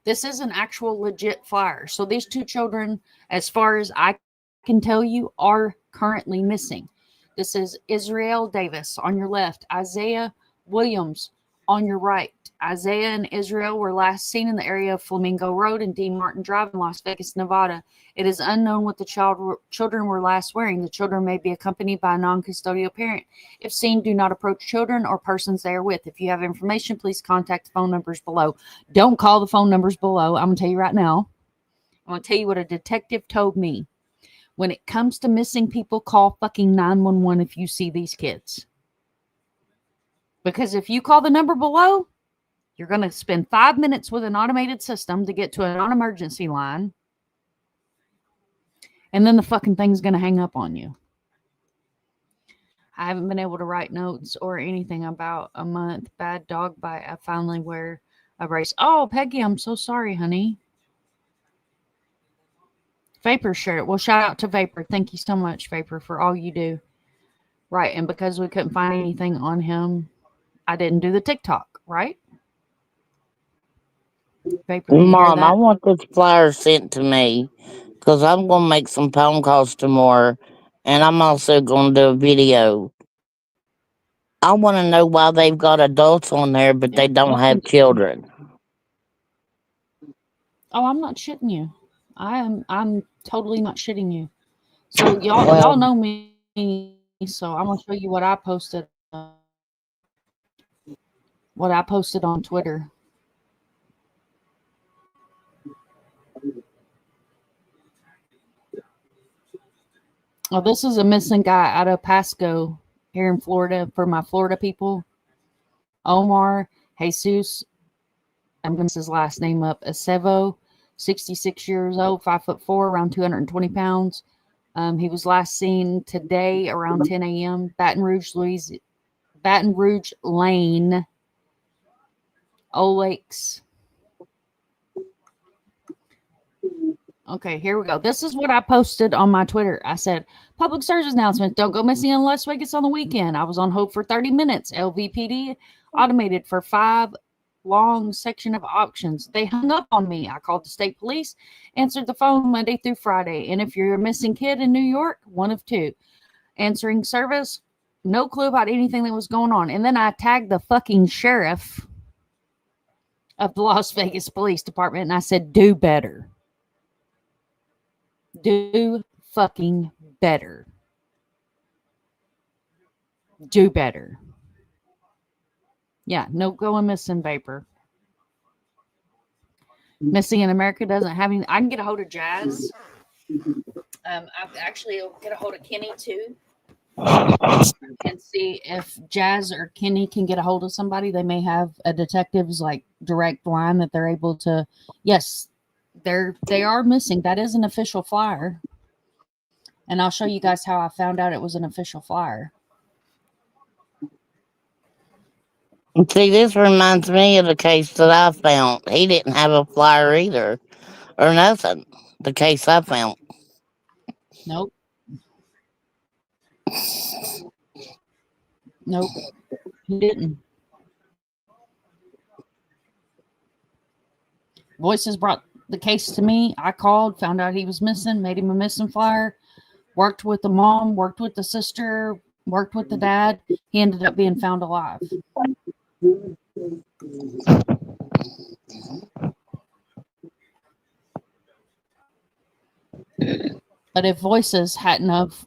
This is an actual legit flyer. So these two children, as far as I can tell you, are currently missing. This is Israel Davis on your left, Isaiah Williams on your right. Isaiah and Israel were last seen in the area of Flamingo Road and D. Martin Drive in Las Vegas, Nevada. It is unknown what the children were last wearing. The children may be accompanied by a non-custodial parent. If seen, do not approach children or persons they are with. If you have information, please contact the phone numbers below. Don't call the phone numbers below. I'm going to tell you right now. I'm going to tell you what a detective told me. When it comes to missing people, call fucking 911 if you see these kids. Because if you call the number below, you're going to spend 5 minutes with an automated system to get to a non-emergency line. And then the fucking thing's going to hang up on you. I haven't been able to write notes or anything about a month. Bad dog bite. I finally wear a brace. Oh, Peggy, I'm so sorry, honey. Vapor shirt. Well, shout out to Vapor. Thank you so much, Vapor, for all you do. Right. And because we couldn't find anything on him, I didn't do the TikTok, right? Vapor, Mom, I want this flyer sent to me because I'm going to make some phone calls tomorrow, and I'm also going to do a video. I want to know why they've got adults on there, but they don't have children. Oh, I'm not shitting you. I'm totally not shitting you. So y'all know me, so I'm gonna show you what I posted. What I posted on Twitter. Oh, this is a missing guy out of Pasco here in Florida for my Florida people. Omar Jesus, I'm going to mess his last name up, Acevo, 66 years old, 5'4", around 220 pounds. He was last seen today around 10 a.m. Baton Rouge Lane, Old Lakes. Okay, here we go. This is what I posted on my Twitter. I said, public service announcement. Don't go missing in Las Vegas on the weekend. I was on hold for 30 minutes. LVPD automated for 5 long section of options. They hung up on me. I called the state police, answered the phone Monday through Friday. And if you're a missing kid in New York, one of two. Answering service, No clue about anything that was going on. And then I tagged the fucking sheriff of the Las Vegas Police Department and I said, do better. Do fucking better. Do better. Yeah, no going missing, Vapor. Missing in America doesn't have any. I can get a hold of Jazz. I've actually get a hold of Kenny too. And see if Jazz or Kenny can get a hold of somebody. They may have a detective's like direct line that they're able to. Yes, they are missing. That is an official flyer, and I'll show you guys how I found out it was an official flyer. See, this reminds me of the case that I found. He didn't have a flyer either, or nothing. The case I found. Nope. Nope. He didn't. Voices brought the case to me. I called, found out he was missing, made him a missing flyer, worked with the mom, worked with the sister, worked with the dad. He ended up being found alive. But if Voices hadn't have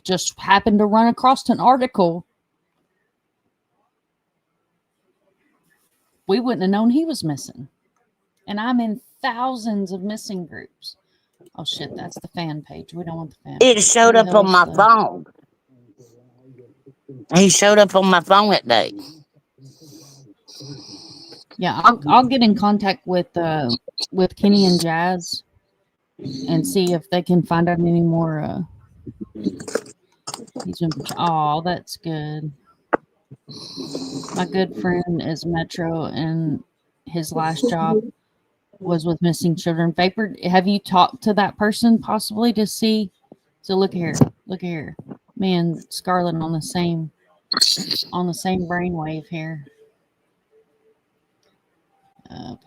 just happened to run across an article, we wouldn't have known he was missing. And I'm in thousands of missing groups. Oh shit, that's the fan page. We don't want the fan page. It showed up on my phone. He showed up on my phone that day. Yeah, I'll get in contact with Kenny and Jazz and see if they can find out any more. Oh, that's good. My good friend is Metro, and his last job was with missing children. Vapor, have you talked to that person possibly to see? So look here, man, Scarlet on the same brainwave here.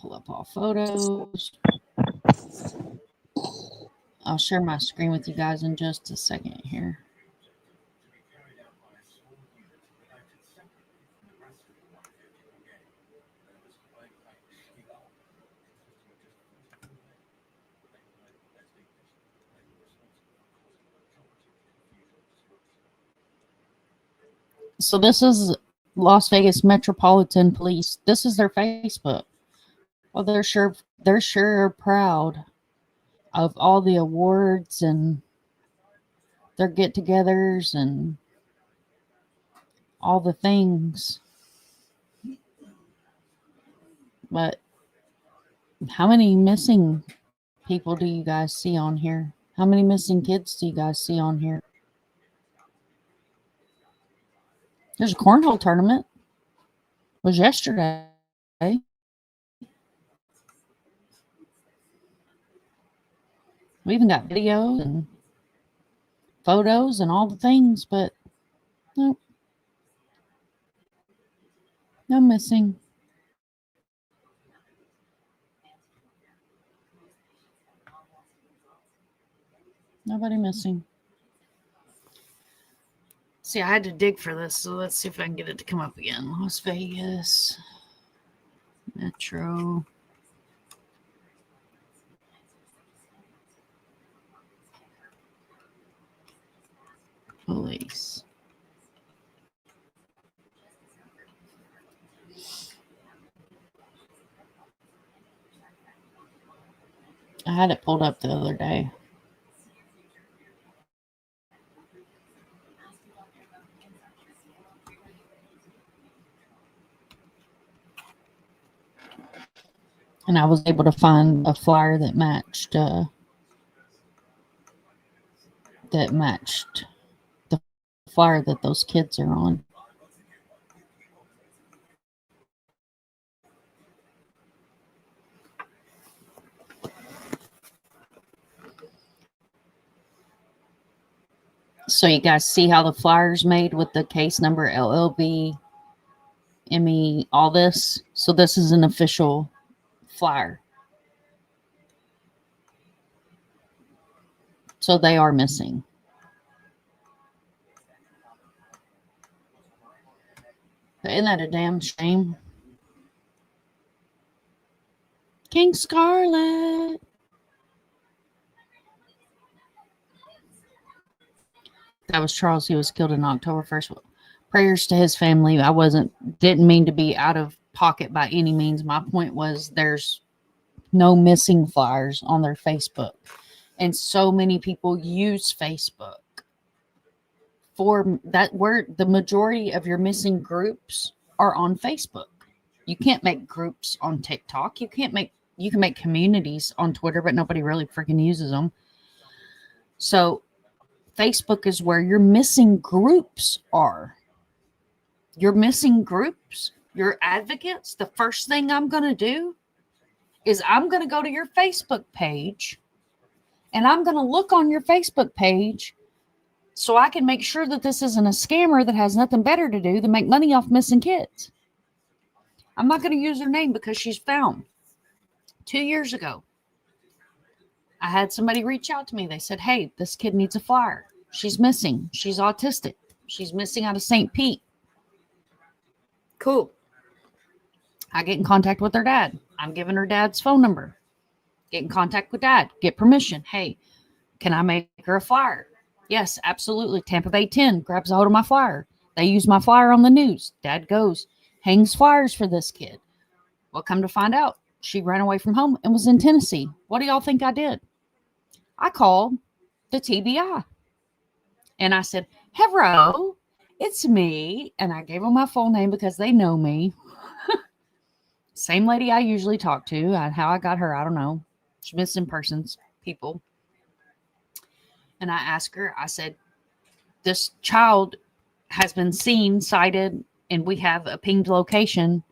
Pull up all photos. I'll share my screen with you guys in just a second here. So this is Las Vegas Metropolitan Police. This is their Facebook. Well, they're sure proud of all the awards and their get-togethers and all the things. But how many missing people do you guys see on here? How many missing kids do you guys see on here? There's a cornhole tournament. It was yesterday. We even got videos and photos and all the things, but nope. No missing. Nobody missing. See, I had to dig for this, so let's see if I can get it to come up again. Las Vegas Metro Police. I had it pulled up the other day. And I was able to find a flyer that matched the flyer that those kids are on. So you guys see how the flyer's made with the case number LLB, ME, all this. So this is an official flyer. So they are missing. Isn't that a damn shame? King Scarlet. That was Charles. He was killed on October 1st. Prayers to his family. Didn't mean to be out of pocket by any means. My point was there's no missing flyers on their Facebook. And so many people use Facebook for that, where the majority of your missing groups are on Facebook. You can't make groups on TikTok. You can make communities on Twitter, but nobody really freaking uses them. So Facebook is where your missing groups are. Your missing groups, your advocates. The first thing I'm going to do is I'm going to go to your Facebook page and I'm going to look on your Facebook page so I can make sure that this isn't a scammer that has nothing better to do than make money off missing kids. I'm not going to use her name because she's found. 2 years ago, I had somebody reach out to me. They said, hey, this kid needs a flyer. She's missing. She's autistic. She's missing out of St. Pete. Cool. I get in contact with her dad. I'm giving her dad's phone number. Get in contact with dad. Get permission. Hey, can I make her a flyer? Yes, absolutely. Tampa Bay 10 grabs a hold of my flyer. They use my flyer on the news. Dad goes, hangs flyers for this kid. Well, come to find out, she ran away from home and was in Tennessee. What do y'all think I did? I called the TBI. And I said, hello, it's me. And I gave them my full name because they know me. Same lady I usually talk to. How I got her, I don't know. She's missing persons, people. And I asked her, I said, this child has been seen, cited, and we have a pinged location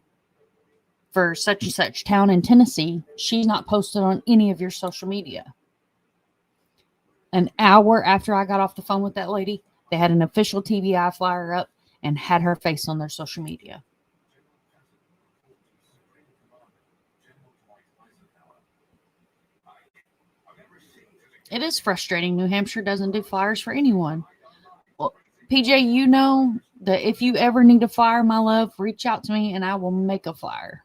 for such and such town in Tennessee. She's not posted on any of your social media. An hour after I got off the phone with that lady, they had an official TBI flyer up and had her face on their social media. It is frustrating. New Hampshire doesn't do flyers for anyone. Well, PJ, you know that if you ever need a flyer, my love, reach out to me and I will make a flyer.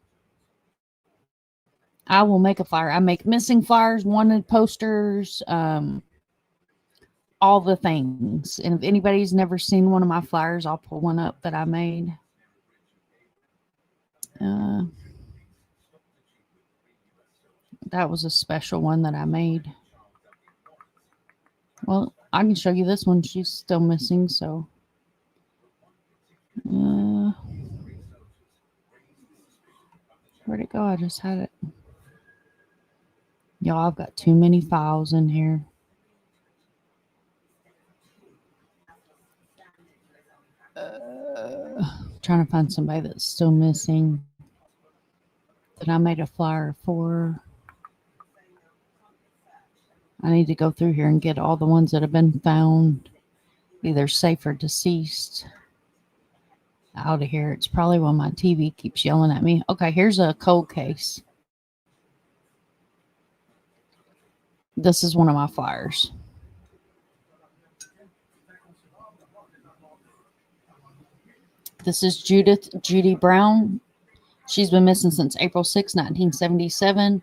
I will make a flyer. I make missing flyers, wanted posters, all the things. And if anybody's never seen one of my flyers, I'll pull one up that I made. That was a special one that I made. Well, I can show you this one. She's still missing, so. Where'd it go? I just had it. Y'all, I've got too many files in here. Trying to find somebody that's still missing that I made a flyer for. I need to go through here and get all the ones that have been found, either safe or deceased, out of here. It's probably when my TV keeps yelling at me. Okay, here's a cold case. This is one of my flyers. This is Judy Brown. She's been missing since April 6, 1977.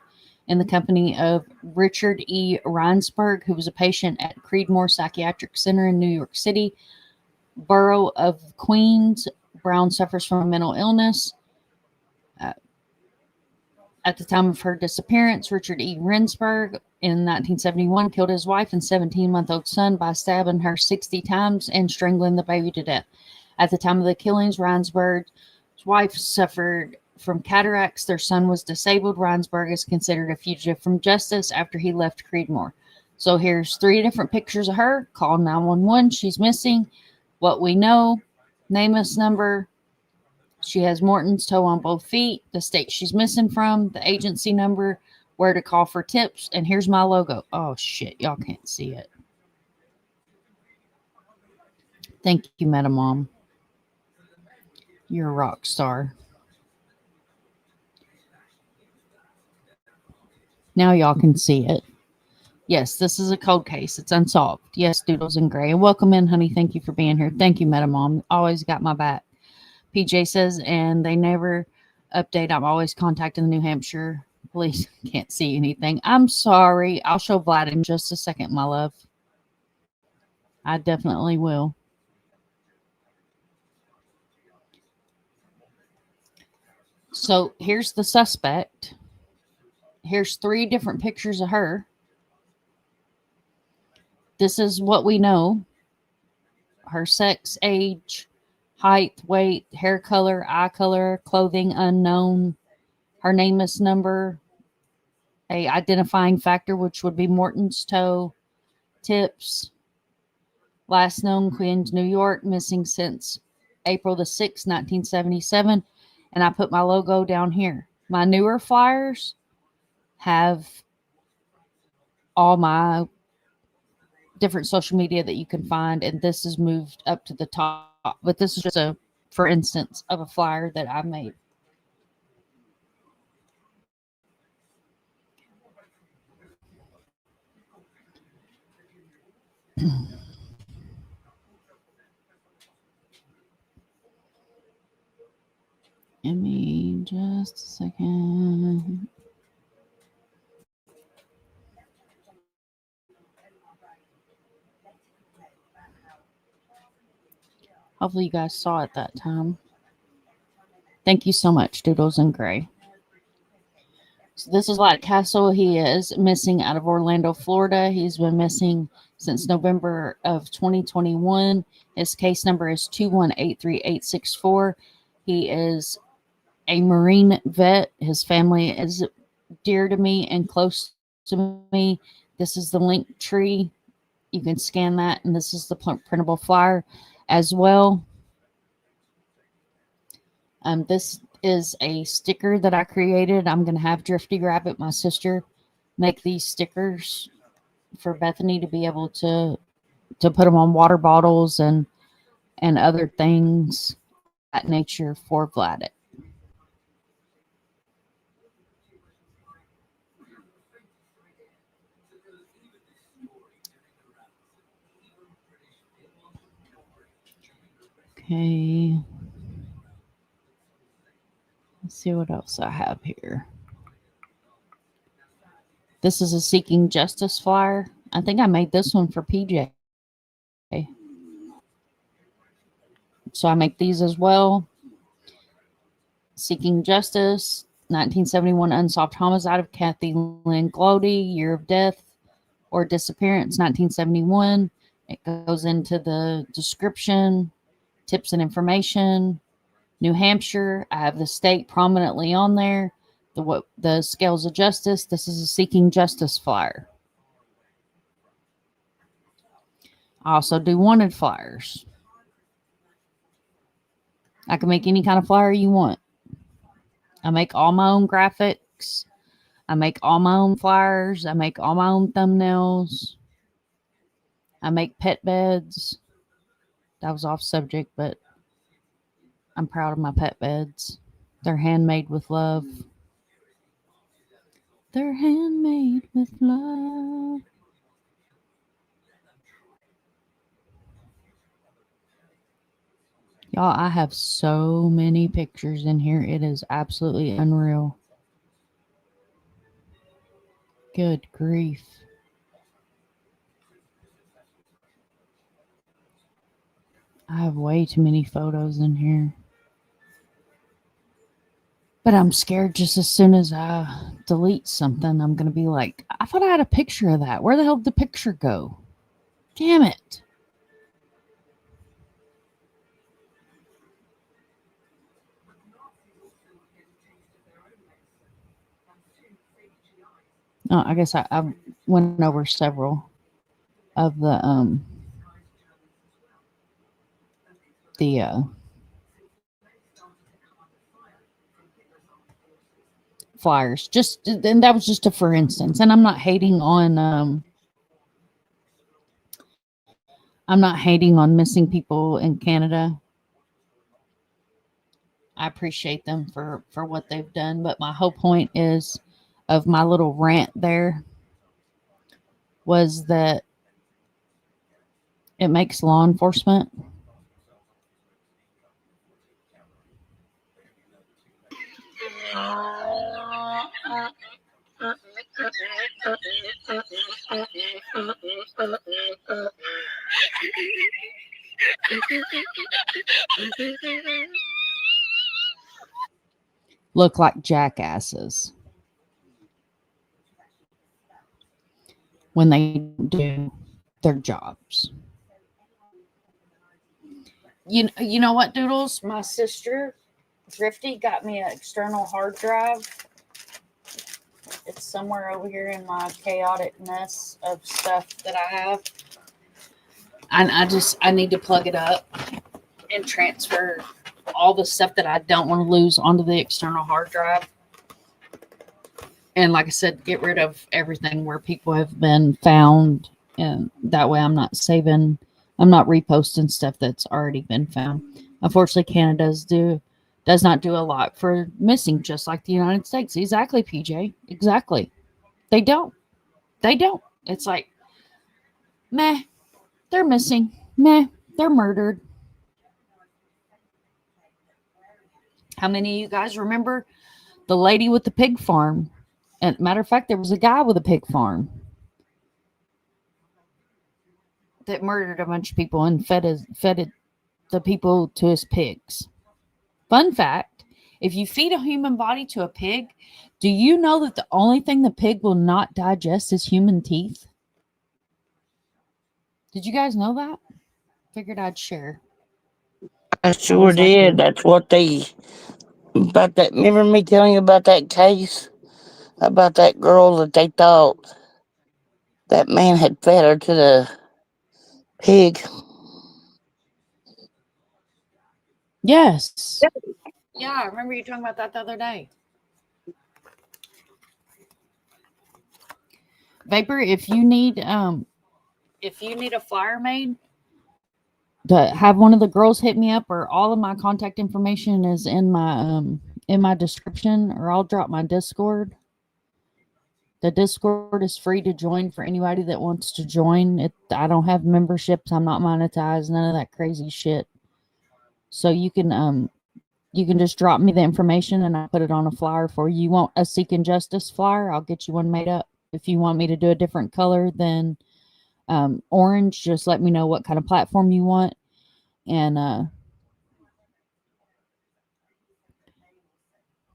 In the company of Richard E. Reinsberg, who was a patient at Creedmoor Psychiatric Center in New York City, Borough of Queens. Brown suffers from a mental illness. At the time of her disappearance, Richard E. Reinsberg in 1971 killed his wife and 17-month-old son by stabbing her 60 times and strangling the baby to death. At the time of the killings, Reinsberg's wife suffered from cataracts. Their son was disabled. Reinsberg is considered a fugitive from justice after he left Creedmoor. So here's 3 different pictures of her. Call 911. She's missing. What we know. NamUs number. She has Morton's toe on both feet. The state she's missing from. The agency number. Where to call for tips. And here's my logo. Oh, shit. Y'all can't see it. Thank you, Meta Mom. You're a rock star. Now y'all can see it. Yes, this is a cold case. It's unsolved. Yes, Doodles in Gray. And welcome in, honey. Thank you for being here. Thank you, Meta Mom. Always got my back. PJ says, and they never update. I'm always contacting the New Hampshire police. Can't see anything. I'm sorry. I'll show Vlad in just a second, my love. I definitely will. So here's the suspect. Here's 3 different pictures of her. This is what we know. Her sex, age, height, weight, hair color, eye color, clothing unknown. Her name is number, a identifying factor, which would be Morton's toe, tips, last known Queens, New York, missing since April the 6th, 1977. And I put my logo down here. My newer flyers have all my different social media that you can find, and this is moved up to the top. But this is just a, for instance, of a flyer that I made. Give me just a second. Hopefully you guys saw it that time. Thank you so much, Doodles and Gray. So this is Vlad Castle. He is missing out of Orlando, Florida. He's been missing since November of 2021. His case number is 2183864. He is a Marine vet. His family is dear to me and close to me. This is the link tree. You can scan that, and this is the printable flyer as well. This is a sticker that I created. I'm going to have Drifty Rabbit, my sister, make these stickers for Bethany to be able to put them on water bottles and other things at nature for Vlad. Okay. Let's see what else I have here. This is a Seeking Justice flyer. I think I made this one for PJ. So I make these as well. Seeking Justice, 1971 unsolved homicide of Kathy Lynn Glody, year of death or disappearance, 1971. It goes into the description, tips and information. New Hampshire, I have the state prominently on there. The scales of justice. This is a Seeking Justice flyer. I also do wanted flyers. I can make any kind of flyer you want. I make all my own graphics. I make all my own flyers. I make all my own thumbnails. I make pet beds. That was off subject, but I'm proud of my pet beds. They're handmade with love. They're handmade with love. Y'all, I have so many pictures in here. It is absolutely unreal. Good grief. I have way too many photos in here. But I'm scared just as soon as I delete something, I'm going to be like, I thought I had a picture of that. Where the hell did the picture go? Damn it. Oh, I guess I went over several of the flyers. And that was just a for instance. And I'm not hating on missing people in Canada. I appreciate them for what they've done, but my whole point is of my little rant there was that it makes law enforcement Look like jackasses when they do their jobs. You know what, Doodles? My sister, Thrifty, got me an external hard drive. It's somewhere over here in my chaoticness of stuff that I have. And I need to plug it up and transfer all the stuff that I don't want to lose onto the external hard drive. And like I said, get rid of everything where people have been found. And that way I'm not reposting stuff that's already been found. Unfortunately, Canada does not do a lot for missing, just like the United States. Exactly, PJ. Exactly. They don't. It's like, meh, they're missing. Meh, they're murdered. How many of you guys remember the lady with the pig farm? And matter of fact, there was a guy with a pig farm that murdered a bunch of people and fed the people to his pigs. Fun fact, if you feed a human body to a pig, do you know that the only thing the pig will not digest is human teeth? Did you guys know that? Figured I'd share. I sure did. That's what about that. Remember me telling you about that case? About that girl that they thought that man had fed her to the pig. Yes. Yeah, I remember you talking about that the other day. Vapor, if you need a flyer made, to have one of the girls hit me up, or all of my contact information is in my description, or I'll drop my Discord. The Discord is free to join for anybody that wants to join. I don't have memberships. I'm not monetized. None of that crazy shit. So you can just drop me the information and I'll put it on a flyer for you. You want a Seek and Justice flyer? I'll get you one made up. If you want me to do a different color than orange, just let me know what kind of platform you want. And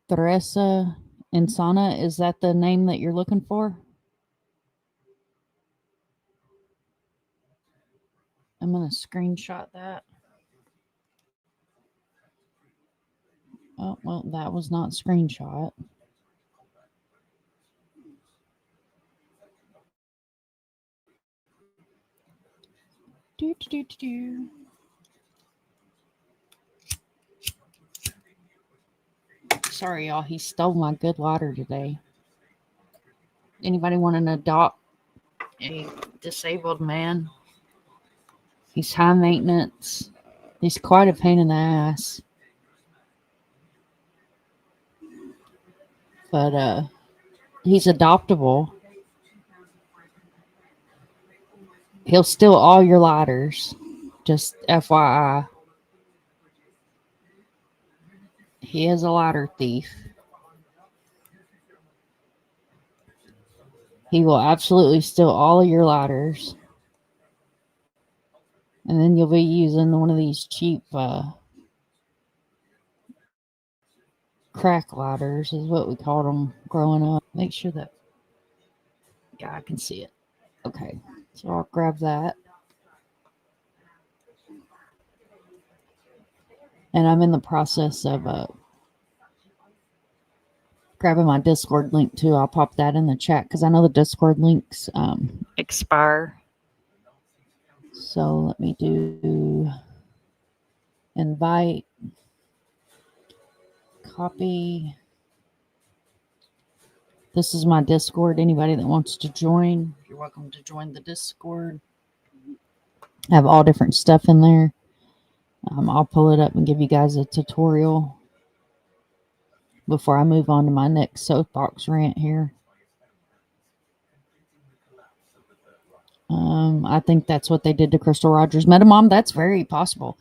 Teresa Insana, is that the name that you're looking for? I'm going to screenshot that. Oh, well, that was not screenshot. Sorry, y'all. He stole my good water today. Anybody want to adopt a disabled man? He's high maintenance. He's quite a pain in the ass. But he's adoptable. He'll steal all your lighters. Just FYI. He is a lighter thief. He will absolutely steal all of your lighters. And then you'll be using one of these cheap crack lighters is what we called them growing up. Make sure that, yeah, I can see it. Okay, so I'll grab that. And I'm in the process of grabbing my Discord link too. I'll pop that in the chat because I know the Discord links expire. So let me do invite, copy. This is my Discord. Anybody that wants to join, you're welcome to join the Discord. I have all different stuff in there. I'll pull it up and give you guys a tutorial before I move on to my next soapbox rant here. I think that's what they did to Crystal Rogers' Metamom. That's very possible.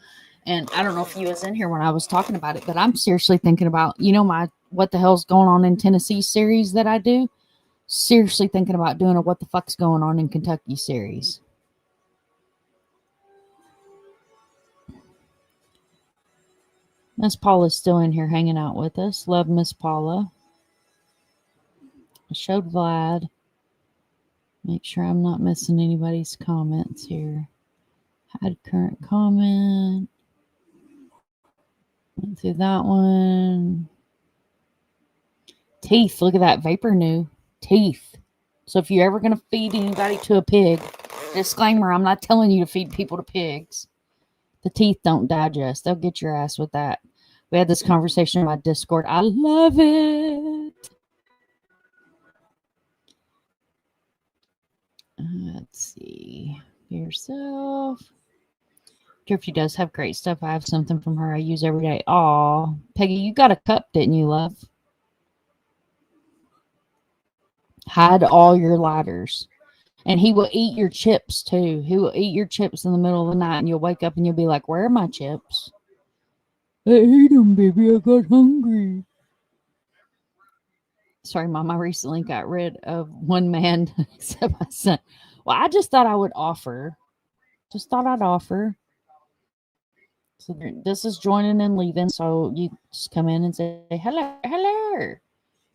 And I don't know if you was in here when I was talking about it, but I'm seriously thinking about, my what the hell's going on in Tennessee series that I do. Seriously thinking about doing a what the fuck's going on in Kentucky series. Miss Paula's still in here hanging out with us. Love Miss Paula. I showed Vlad. Make sure I'm not missing anybody's comments here. Had current comment. Went through that one. Teeth. Look at that. Vapor new. Teeth. So if you're ever going to feed anybody to a pig, disclaimer, I'm not telling you to feed people to pigs. The teeth don't digest. They'll get your ass with that. We had this conversation on my Discord. I love it. Let's see. Be yourself. She does have great stuff. I have something from her I use every day. Aw, Peggy, you got a cup, didn't you, love? Hide all your lighters. And he will eat your chips, too. He will eat your chips in the middle of the night, and you'll wake up and you'll be like, where are my chips? I ate them, baby. I got hungry. Sorry, Mom. I recently got rid of one man except my son. Well, I just thought I would offer. Just thought I'd offer. So this is joining and leaving. So you just come in and say, hello, hello.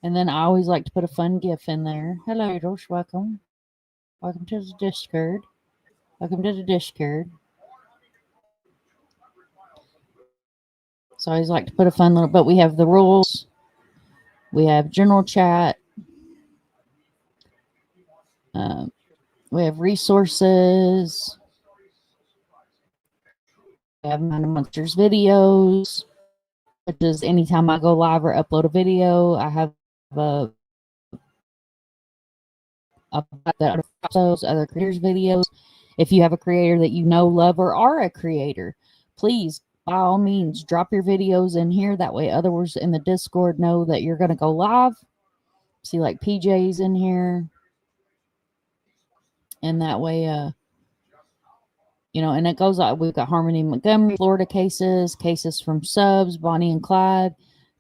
And then I always like to put a fun GIF in there. Hello, Josh. Welcome. Welcome to the Discord. Welcome to the Discord. So I always like to put a fun little, but we have the rules. We have general chat. We have resources. We have Mind Monsters videos, which is anytime I go live or upload a video, I have those other creators' videos. If you have a creator that you know, love, or are a creator, please, by all means, drop your videos in here. That way others in the Discord know that you're going to go live. See, like PJ's in here. And that way, you know, and it goes out. We've got Harmony Montgomery, Florida cases, cases from subs, Bonnie and Clyde,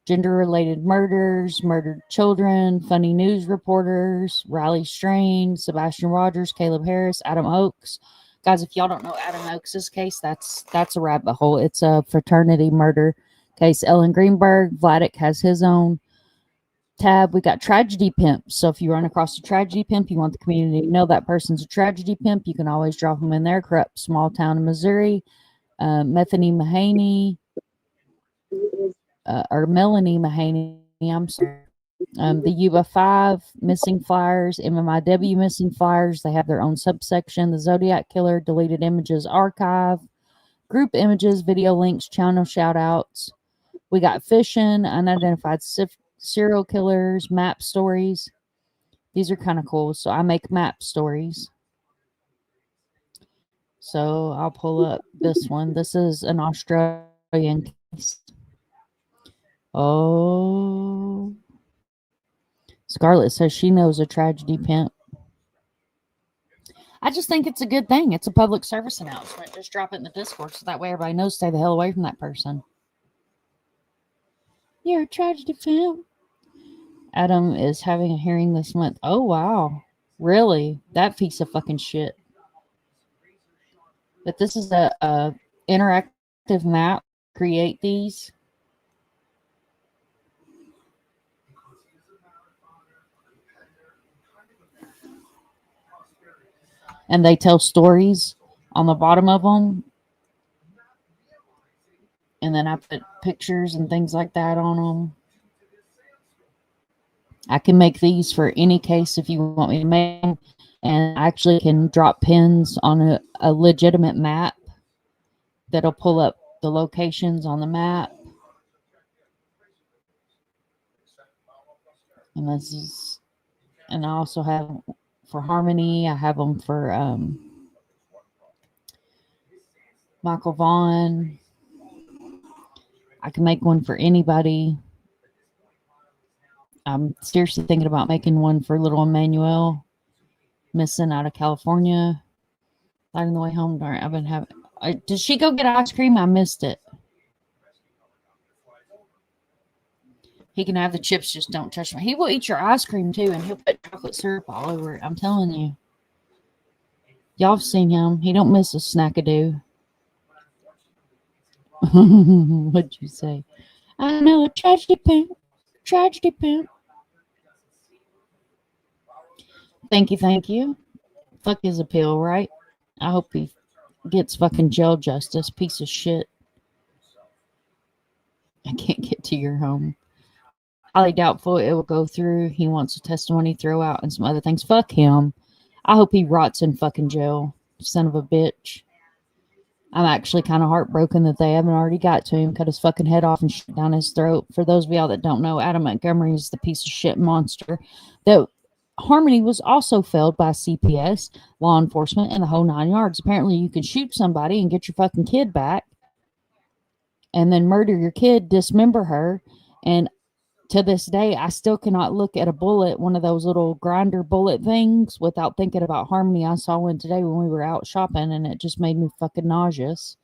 gender-related murders, murdered children, funny news reporters, Riley Strain, Sebastian Rogers, Caleb Harris, Adam Oakes. Guys, if y'all don't know Adam Oakes' case, that's a rabbit hole. It's a fraternity murder case. Ellen Greenberg, Vladik has his own tab. We got tragedy pimps. So if you run across a tragedy pimp, you want the community to know that person's a tragedy pimp, you can always drop them in there. Corrupt small town in Missouri. Methany Mahaney, or Melanie Mahaney, I'm sorry. The Yuba 5 missing flyers, MMIW missing flyers. They have their own subsection. The Zodiac Killer, deleted images archive, group images, video links, channel shout outs. We got fishing, unidentified serial killers, map stories. These are kind of cool. So I make map stories. So I'll pull up this one. This is an Australian case. Oh. Scarlett says she knows a tragedy pimp. I just think it's a good thing. It's a public service announcement. Just drop it in the Discord so that way everybody knows, stay the hell away from that person. You're a tragedy pimp. Adam is having a hearing this month. Oh, wow. Really? That piece of fucking shit. But this is a interactive map. Create these. And they tell stories on the bottom of them. And then I put pictures and things like that on them. I can make these for any case if you want me to make them. And I actually can drop pins on a legitimate map that'll pull up the locations on the map. And this is, and I also have for Harmony, I have them for Michael Vaughan. I can make one for anybody. I'm seriously thinking about making one for little Emmanuel, missing out of California. On the way home, darn, I've been having. Did she go get ice cream? I missed it. He can have the chips, just don't touch me. He will eat your ice cream too, and he'll put chocolate syrup all over it. I'm telling you. Y'all have seen him. He don't miss a snackadoo. What'd you say? I know a tragedy pimp. Tragedy pimp. Thank you, thank you. Fuck his appeal, right? I hope he gets fucking jail justice. Piece of shit. I can't get to your home. Highly doubtful it will go through. He wants a testimony throw out and some other things. Fuck him. I hope he rots in fucking jail. Son of a bitch. I'm actually kind of heartbroken that they haven't already got to him. Cut his fucking head off and shit down his throat. For those of y'all that don't know, Adam Montgomery is the piece of shit monster that Harmony was also felled by CPS, law enforcement, and the whole 9 yards. Apparently, you can shoot somebody and get your fucking kid back, and then murder your kid, dismember her, and to this day, I still cannot look at a bullet, one of those little grinder bullet things, without thinking about Harmony. I saw one today when we were out shopping, and it just made me fucking nauseous.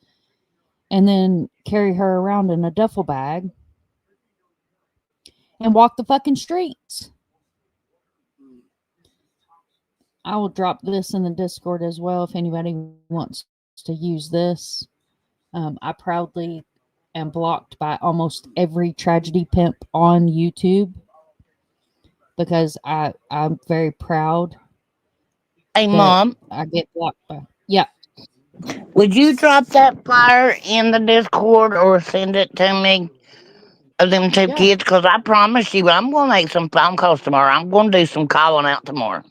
And then carry her around in a duffel bag and walk the fucking streets. I will drop this in the Discord as well if anybody wants to use this. I proudly am blocked by almost every tragedy pimp on YouTube because I'm very proud. Hey, Mom, I get blocked by. Yeah. would you drop that flyer in the Discord or send it to me of them two Yeah. kids? Because I promise you, I'm going to make some phone calls tomorrow. I'm going to do some calling out tomorrow.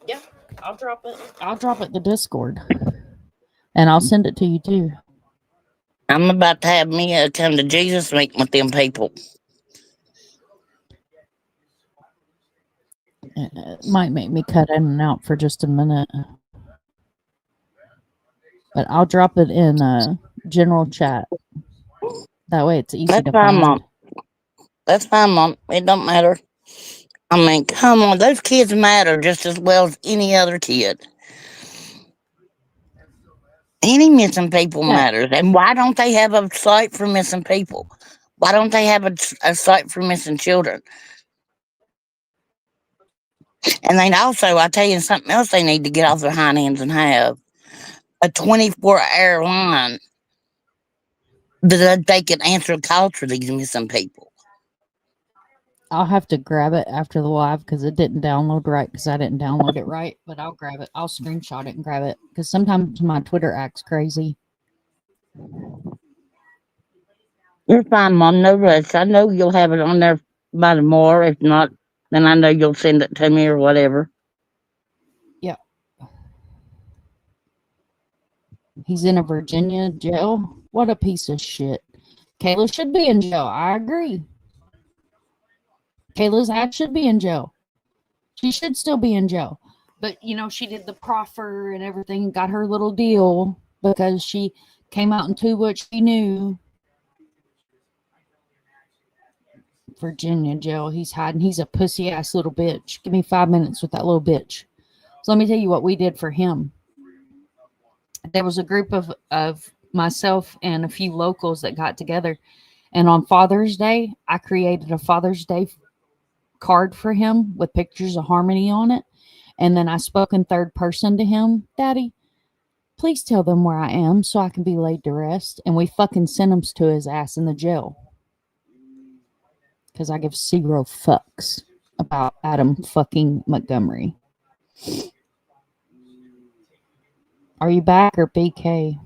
Yeah, I'll drop it. I'll drop it in the Discord. And I'll send it to you too. I'm about to have me come to Jesus meeting with them people. It might make me cut in and out for just a minute. But I'll drop it in general chat. That way it's easy That's to fine, find. Mom. That's fine, Mom. It don't matter. I mean, come on. Those kids matter just as well as any other kid. Any missing people matters. And why don't they have a site for missing people? Why don't they have a site for missing children? And then also, I tell you something else they need to get off their hind hands and have a 24-hour line that they can answer a call for these missing people. I'll have to grab it after the live because it didn't download right because I didn't download it right. But I'll grab it. I'll screenshot it and grab it because sometimes my Twitter acts crazy. You're fine, Mom. No rush. I know you'll have it on there by tomorrow. If not, then I know you'll send it to me or whatever. Yeah. He's in a Virginia jail. What a piece of shit. Kayla should be in jail. I agree. Kayla's ad should be in jail. She should still be in jail. But, you know, she did the proffer and everything, got her little deal because she came out into what she knew. Virginia jail. He's hiding. He's a pussy ass little bitch. Give me 5 minutes with that little bitch. So let me tell you what we did for him. There was a group of myself and a few locals that got together. And on Father's Day, I created a Father's Day card for him with pictures of Harmony on it. And then I spoke in third person to him. Daddy, please tell them where I am so I can be laid to rest. And we fucking sent him to his ass in the jail. Because I give 0 fucks about Adam fucking Montgomery. Are you back or BK?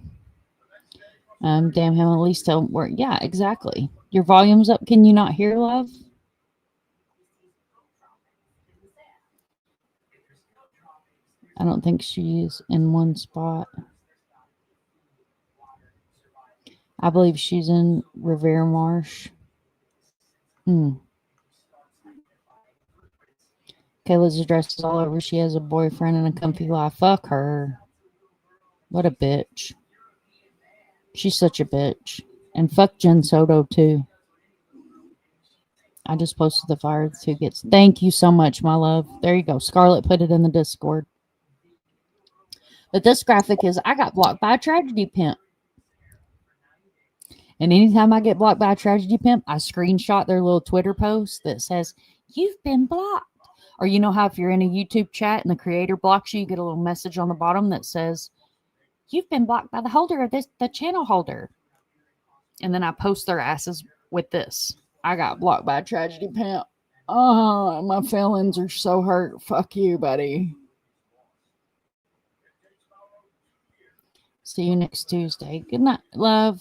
Damn him, at least don't work. Yeah, exactly. Your volume's up. Can you not hear, love? I don't think she's in one spot. I believe she's in Revere Marsh. Kayla's address is all over. She has a boyfriend and a comfy life. Fuck her. What a bitch. She's such a bitch. And fuck Jen Soto, too. I just posted the fire two gets. Thank you so much, my love. There you go. Scarlett put it in the Discord. But this graphic is, I got blocked by a tragedy pimp. And anytime I get blocked by a tragedy pimp, I screenshot their little Twitter post that says, "You've been blocked." Or you know how if you're in a YouTube chat and the creator blocks you, you get a little message on the bottom that says, "You've been blocked by the holder of the channel holder." And then I post their asses with this: "I got blocked by a tragedy pimp. Oh, my feelings are so hurt. Fuck you, buddy." See you next Tuesday. Good night, love.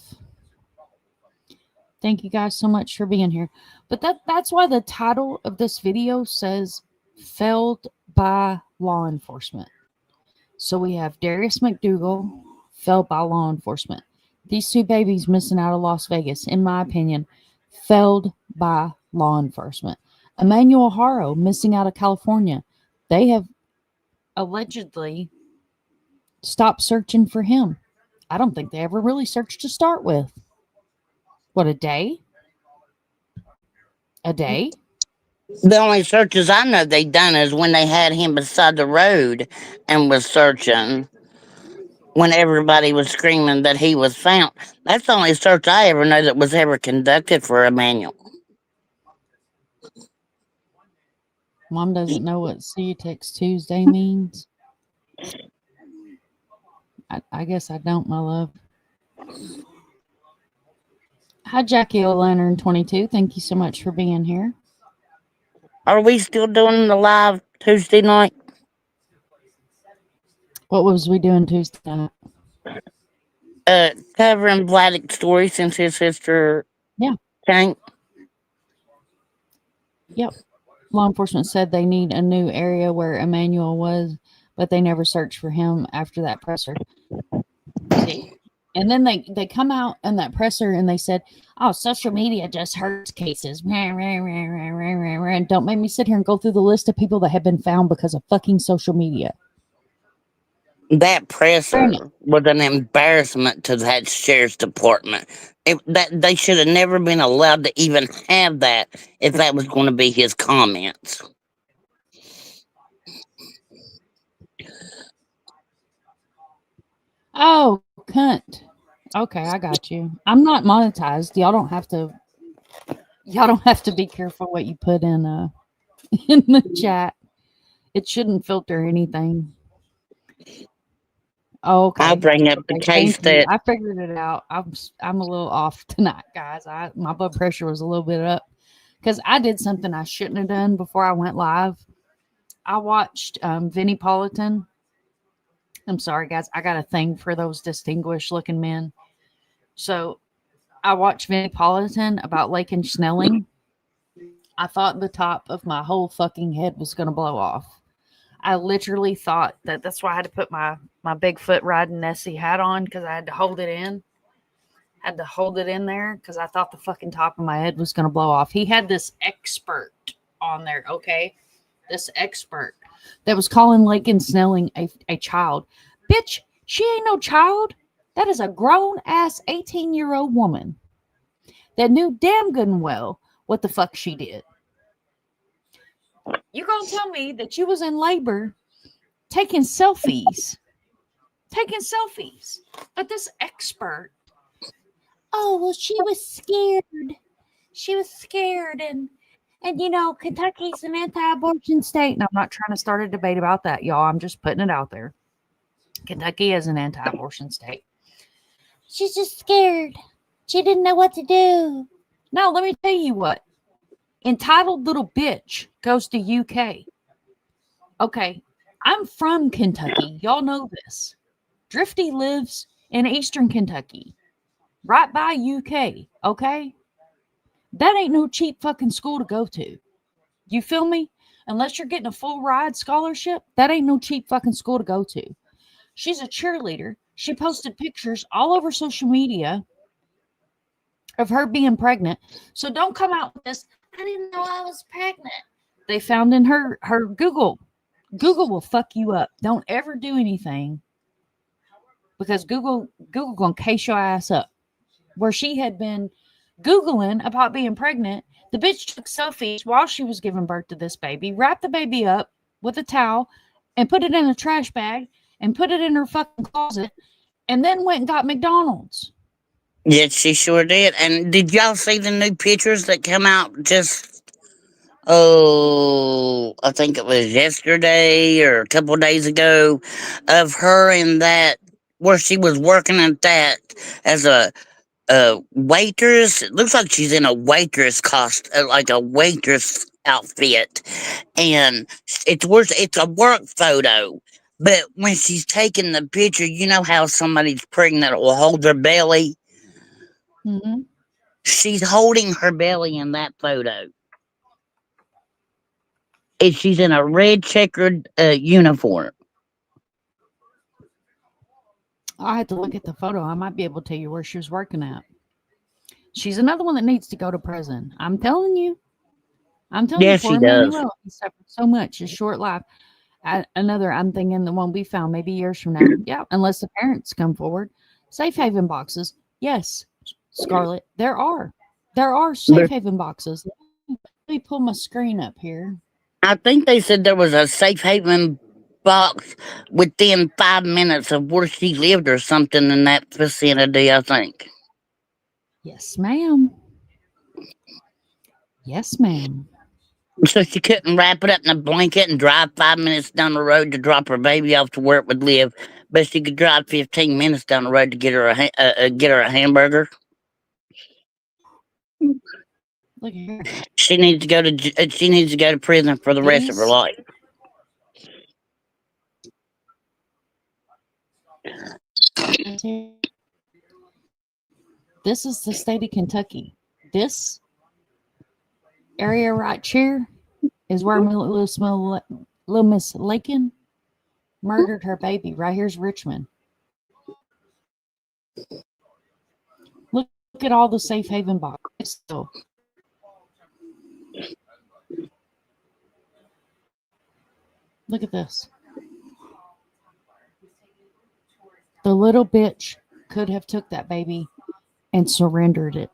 Thank you guys so much for being here. But that's why the title of this video says "Felled by Law Enforcement." So we have Darius McDougal felled by law enforcement. These two babies missing out of Las Vegas, in my opinion, felled by law enforcement. Emmanuel Haro missing out of California. They have allegedly stopped searching for him. I don't think they ever really searched to start with. What, a day? A day? The only searches I know they done is when they had him beside the road and was searching when everybody was screaming that he was found. That's the only search I ever know that was ever conducted for Emmanuel. Mom doesn't know what See You Text Tuesday means. I guess I don't, my love. Hi, Jackie O'Lantern 22. Thank you so much for being here. Are we still doing the live Tuesday night? What was we doing Tuesday night? Covering Vladik's story since his sister Tank. Yep. Law enforcement said they need a new area where Emmanuel was, but they never searched for him after that presser. See? And then they come out in that presser and they said, "Oh, social media just hurts cases." And don't make me sit here and go through the list of people that have been found because of fucking social media. That presser was an embarrassment to that sheriff's department. They should have never been allowed to even have that if that was going to be his comments. Oh, cunt. Okay, I got you. I'm not monetized. Y'all don't have to be careful what you put in the chat. It shouldn't filter anything. Oh, okay. I'll bring up the case that I figured it out. I'm a little off tonight, guys. My blood pressure was a little bit up because I did something I shouldn't have done before I went live. I watched Vinnie Politan. I'm sorry, guys. I got a thing for those distinguished looking men. So I watched Vinnie Politan about Lake and Snelling. I thought the top of my whole fucking head was going to blow off. I literally thought that's why I had to put my Bigfoot riding Nessie hat on, because I had to hold it in. Had to hold it in there because I thought the fucking top of my head was going to blow off. He had this expert on there, okay? This expert that was calling Lake and Snelling a child. Bitch, she ain't no child. That is a grown-ass 18-year-old woman that knew damn good and well what the fuck she did. You gonna tell me that you was in labor taking selfies? But this expert, "Oh, well, she was scared. She was scared. And you know, Kentucky's an anti-abortion state." And I'm not trying to start a debate about that, y'all. I'm just putting it out there. Kentucky is an anti-abortion state. "She's just scared. She didn't know what to do." No, let me tell you what. Entitled little bitch goes to UK. Okay, I'm from Kentucky. Y'all know this. Drifty lives in Eastern Kentucky, right by UK, okay? That ain't no cheap fucking school to go to. You feel me? Unless you're getting a full ride scholarship, that ain't no cheap fucking school to go to. She's a cheerleader. She posted pictures all over social media of her being pregnant. So don't come out with this, "I didn't know I was pregnant." They found in her Google. Google will fuck you up. Don't ever do anything, because Google gonna case your ass up. Where she had been Googling about being pregnant, the bitch took selfies while she was giving birth to this baby, wrapped the baby up with a towel and put it in a trash bag and put it in her fucking closet, and then went and got McDonald's. Yes, she sure did. And did y'all see the new pictures that come out just, oh, I think it was yesterday or a couple of days ago of her in that, where she was working at that as a waitress. It looks like she's in a waitress like a waitress outfit, and it's a work photo. But when she's taking the picture, you know how somebody's pregnant will hold their belly. Mm-hmm. She's holding her belly in that photo, and she's in a red checkered uniform. I had to look at the photo. I might be able to tell you where she was working at. She's another one that needs to go to prison. I'm telling you. I'm telling you, Yes, poor she does. Emmanuel. He suffered so much, his short life. Another, I'm thinking the one we found maybe years from now. Yeah, unless the parents come forward. Safe haven boxes. Yes, Scarlett, there are. There are safe haven boxes. Let me pull my screen up here. I think they said there was a safe haven box within 5 minutes of where she lived or something in that vicinity, I think. Yes, ma'am. Yes, ma'am. So she couldn't wrap it up in a blanket and drive 5 minutes down the road to drop her baby off to where it would live, but she could drive 15 minutes down the road to get her a hamburger. Look here. She needs to go to prison for the rest of her life. This is the state of Kentucky. This area right here is where little Miss Lakin murdered her baby. Right here's Richmond. Look at all the safe haven boxes. Look at this. The little bitch could have took that baby and surrendered it.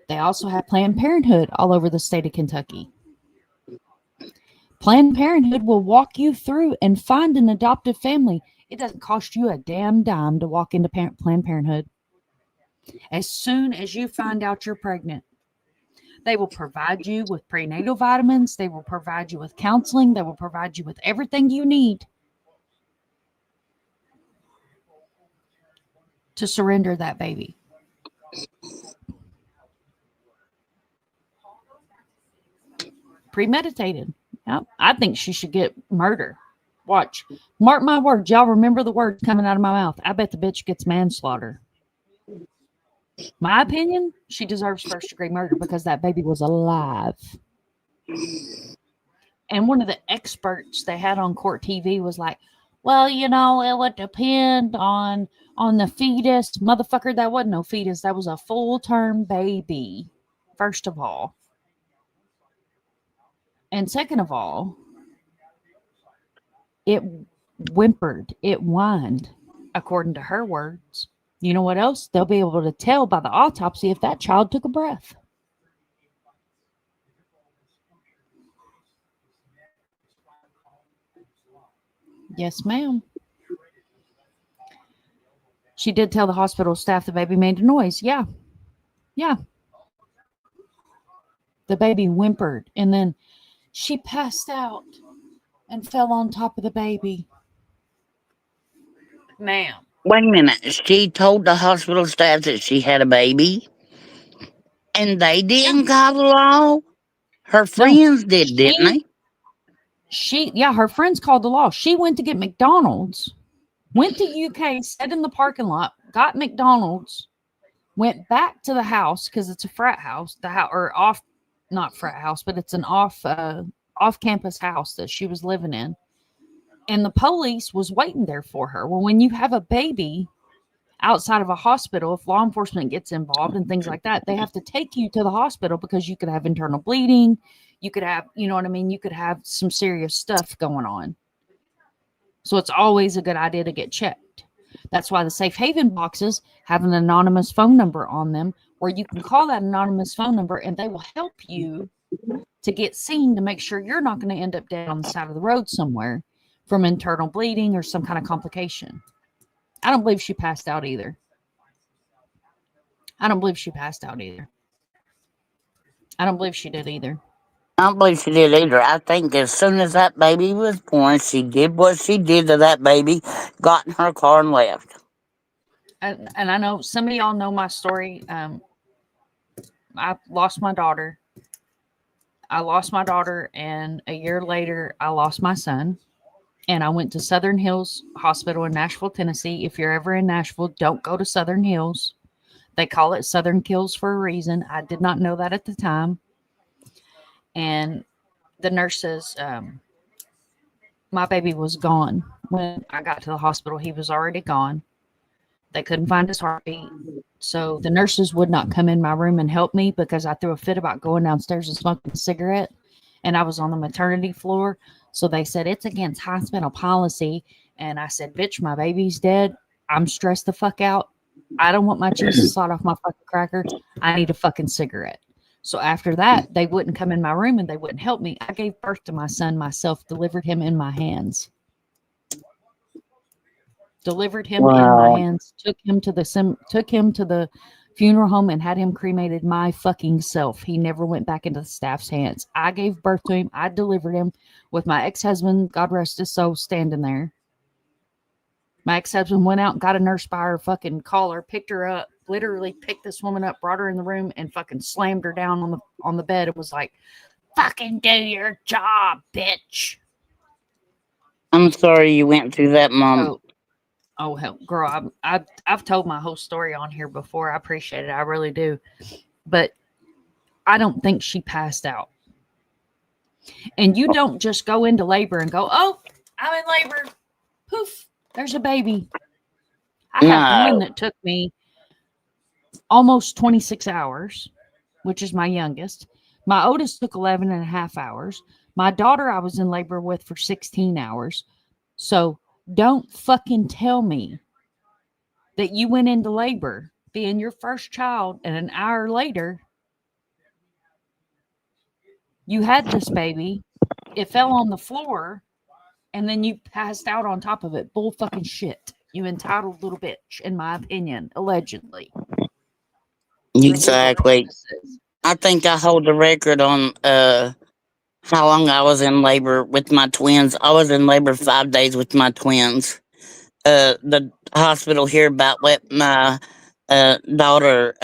They also have Planned Parenthood all over the state of Kentucky. Planned Parenthood will walk you through and find an adoptive family. It doesn't cost you a damn dime to walk into Planned Parenthood. As soon as you find out you're pregnant, they will provide you with prenatal vitamins. They will provide you with counseling. They will provide you with everything you need to surrender that baby. Premeditated. Yep. I think she should get murder. Watch. Mark my words. Y'all remember the words coming out of my mouth. I bet the bitch gets manslaughter. My opinion, she deserves first degree murder because that baby was alive. And one of the experts they had on court TV was like, well, you know, it would depend on the fetus. Motherfucker, that wasn't no fetus. That was a full-term baby, first of all. And second of all, it whimpered, it whined, according to her words. You know what else? They'll be able to tell by the autopsy if that child took a breath. Yes, ma'am. She did tell the hospital staff the baby made a noise. Yeah. Yeah. The baby whimpered, and then she passed out and fell on top of the baby. Ma'am. Wait a minute. She told the hospital staff that she had a baby, and they didn't call the law. Her friends did, didn't they? Her friends called the law. She went to get McDonald's, went to UK, sat in the parking lot, got McDonald's, went back to the house because it's a frat house, not frat house, but it's an off-campus house that she was living in. And the police was waiting there for her. Well, when you have a baby outside of a hospital, if law enforcement gets involved and things like that, they have to take you to the hospital because you could have internal bleeding. You could have, you know what I mean? You could have some serious stuff going on. So it's always a good idea to get checked. That's why the safe haven boxes have an anonymous phone number on them where you can call that anonymous phone number and they will help you to get seen to make sure you're not going to end up dead on the side of the road somewhere from internal bleeding or some kind of complication. I don't believe she passed out either. I don't believe she passed out either. I don't believe she did either. I don't believe she did either. I think as soon as that baby was born, she did what she did to that baby, got in her car and left. And I know some of y'all know my story. I lost my daughter. And a year later, I lost my son. And I went to Southern Hills Hospital in Nashville, Tennessee. If you're ever in Nashville, don't go to Southern Hills. They call it Southern Kills for a reason. I did not know that at the time. And the nurse says, my baby was gone. When I got to the hospital, he was already gone. They couldn't find his heartbeat. So the nurses would not come in my room and help me because I threw a fit about going downstairs and smoking a cigarette. And I was on the maternity floor. So they said, it's against hospital policy. And I said, bitch, my baby's dead. I'm stressed the fuck out. I don't want my cheese to slide off my fucking cracker. I need a fucking cigarette. So after that, they wouldn't come in my room and they wouldn't help me. I gave birth to my son myself, delivered him in my hands. Delivered him in my hands, took him to the funeral home and had him cremated my fucking self. He never went back into the staff's hands. I gave birth to him. I delivered him with my ex-husband, God rest his soul, standing there. My ex-husband went out and got a nurse by her fucking collar, picked her up, literally picked this woman up, brought her in the room, and fucking slammed her down on the bed. It was like, fucking do your job, bitch. I'm sorry you went through that, Mom. Oh hell, girl! I've told my whole story on here before. I appreciate it, I really do, but I don't think she passed out. And you don't just go into labor and go, "Oh, I'm in labor." Poof, there's a baby. I had one that took me almost 26 hours, which is my youngest. My oldest took 11 and a half hours. My daughter I was in labor with for 16 hours. So don't fucking tell me that you went into labor being your first child and an hour later you had this baby, it fell on the floor, and then you passed out on top of it. Bull fucking shit. You entitled little bitch, in my opinion, allegedly. Exactly. I think I hold the record on how long I was in labor with my twins. I was in labor 5 days with my twins. The hospital here about let my daughter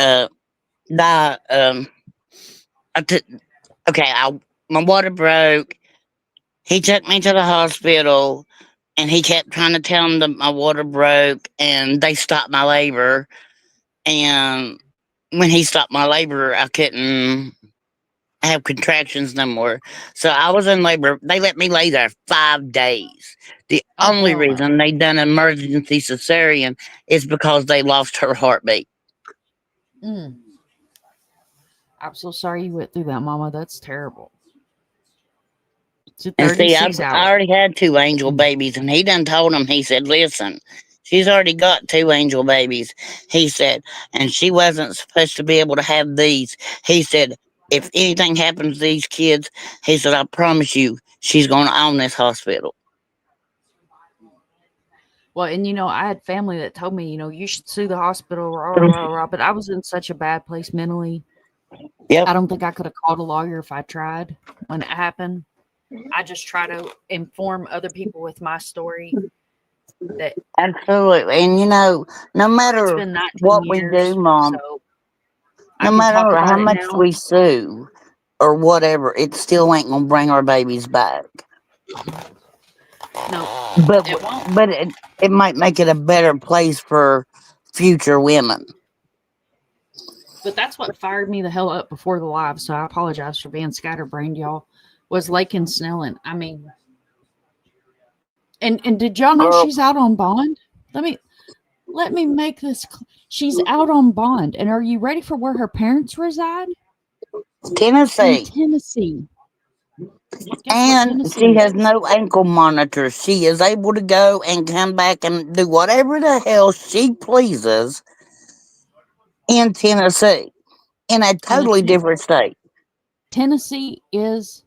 die. My water broke. He took me to the hospital, and he kept trying to tell them that my water broke, and they stopped my labor. And when he stopped my labor, I couldn't have contractions no more. So I was in labor. They let me lay there 5 days. The only reason they done an emergency cesarean is because they lost her heartbeat. I'm so sorry you went through that, Mama. That's terrible. And see, I already had 2 angel babies, and he done told him, he said, listen, she's already got 2 angel babies. He said, and she wasn't supposed to be able to have these. He said, if anything happens to these kids, he said, I promise you, she's going to own this hospital. Well, and I had family that told me, you should sue the hospital, but I was in such a bad place mentally. Yep. I don't think I could have called a lawyer if I tried when it happened. I just try to inform other people with my story. That absolutely, and no matter what we do, Mom, so no matter how much we sue or whatever, it still ain't gonna bring our babies back. No, but it might make it a better place for future women. But that's what fired me the hell up before the live. So I apologize for being scatterbrained, y'all. Was Lakin Snellen. I mean, and did y'all know she's out on bond? Let me make this. She's out on bond. And are you ready for where her parents reside? Tennessee. In Tennessee. And she has no ankle monitor. She is able to go and come back and do whatever the hell she pleases in Tennessee, in a totally different state. Tennessee is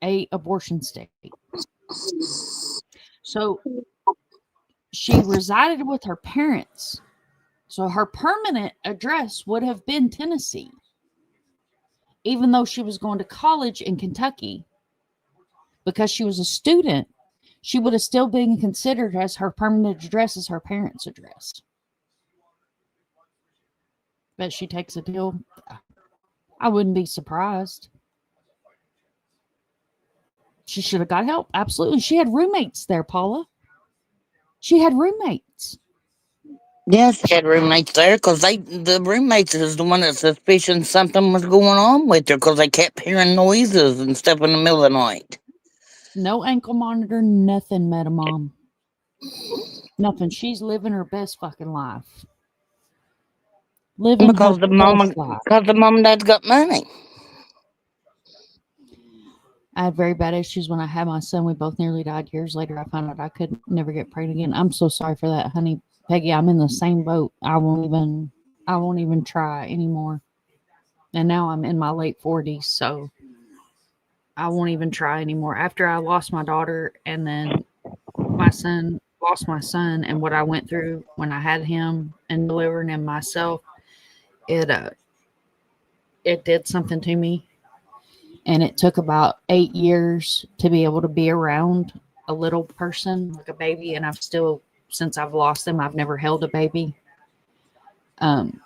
a abortion state. So she resided with her parents. So her permanent address would have been Tennessee. Even though she was going to college in Kentucky, because she was a student, she would have still been considered as her permanent address as her parents' address. Bet she takes a deal. I wouldn't be surprised. She should have got help. Absolutely. She had roommates there, Paula. She had roommates. Yes, they had roommates there because the roommates is the one that's suspicion something was going on with her because they kept hearing noises and stuff in the middle of the night. No ankle monitor, nothing, Meta Mom. Nothing. She's living her best fucking life. Living Because her the mom, best life. because the mom and dad's got money. I had very bad issues when I had my son. We both nearly died. Years later, I found out I could never get pregnant again. I'm so sorry for that, honey. Peggy, I'm in the same boat. I won't even try anymore. And now I'm in my late 40s, so I won't even try anymore. After I lost my daughter and then lost my son, and what I went through when I had him and delivering him myself, it did something to me. And it took about 8 years to be able to be around a little person, like a baby. And I've still, since I've lost them, I've never held a baby. And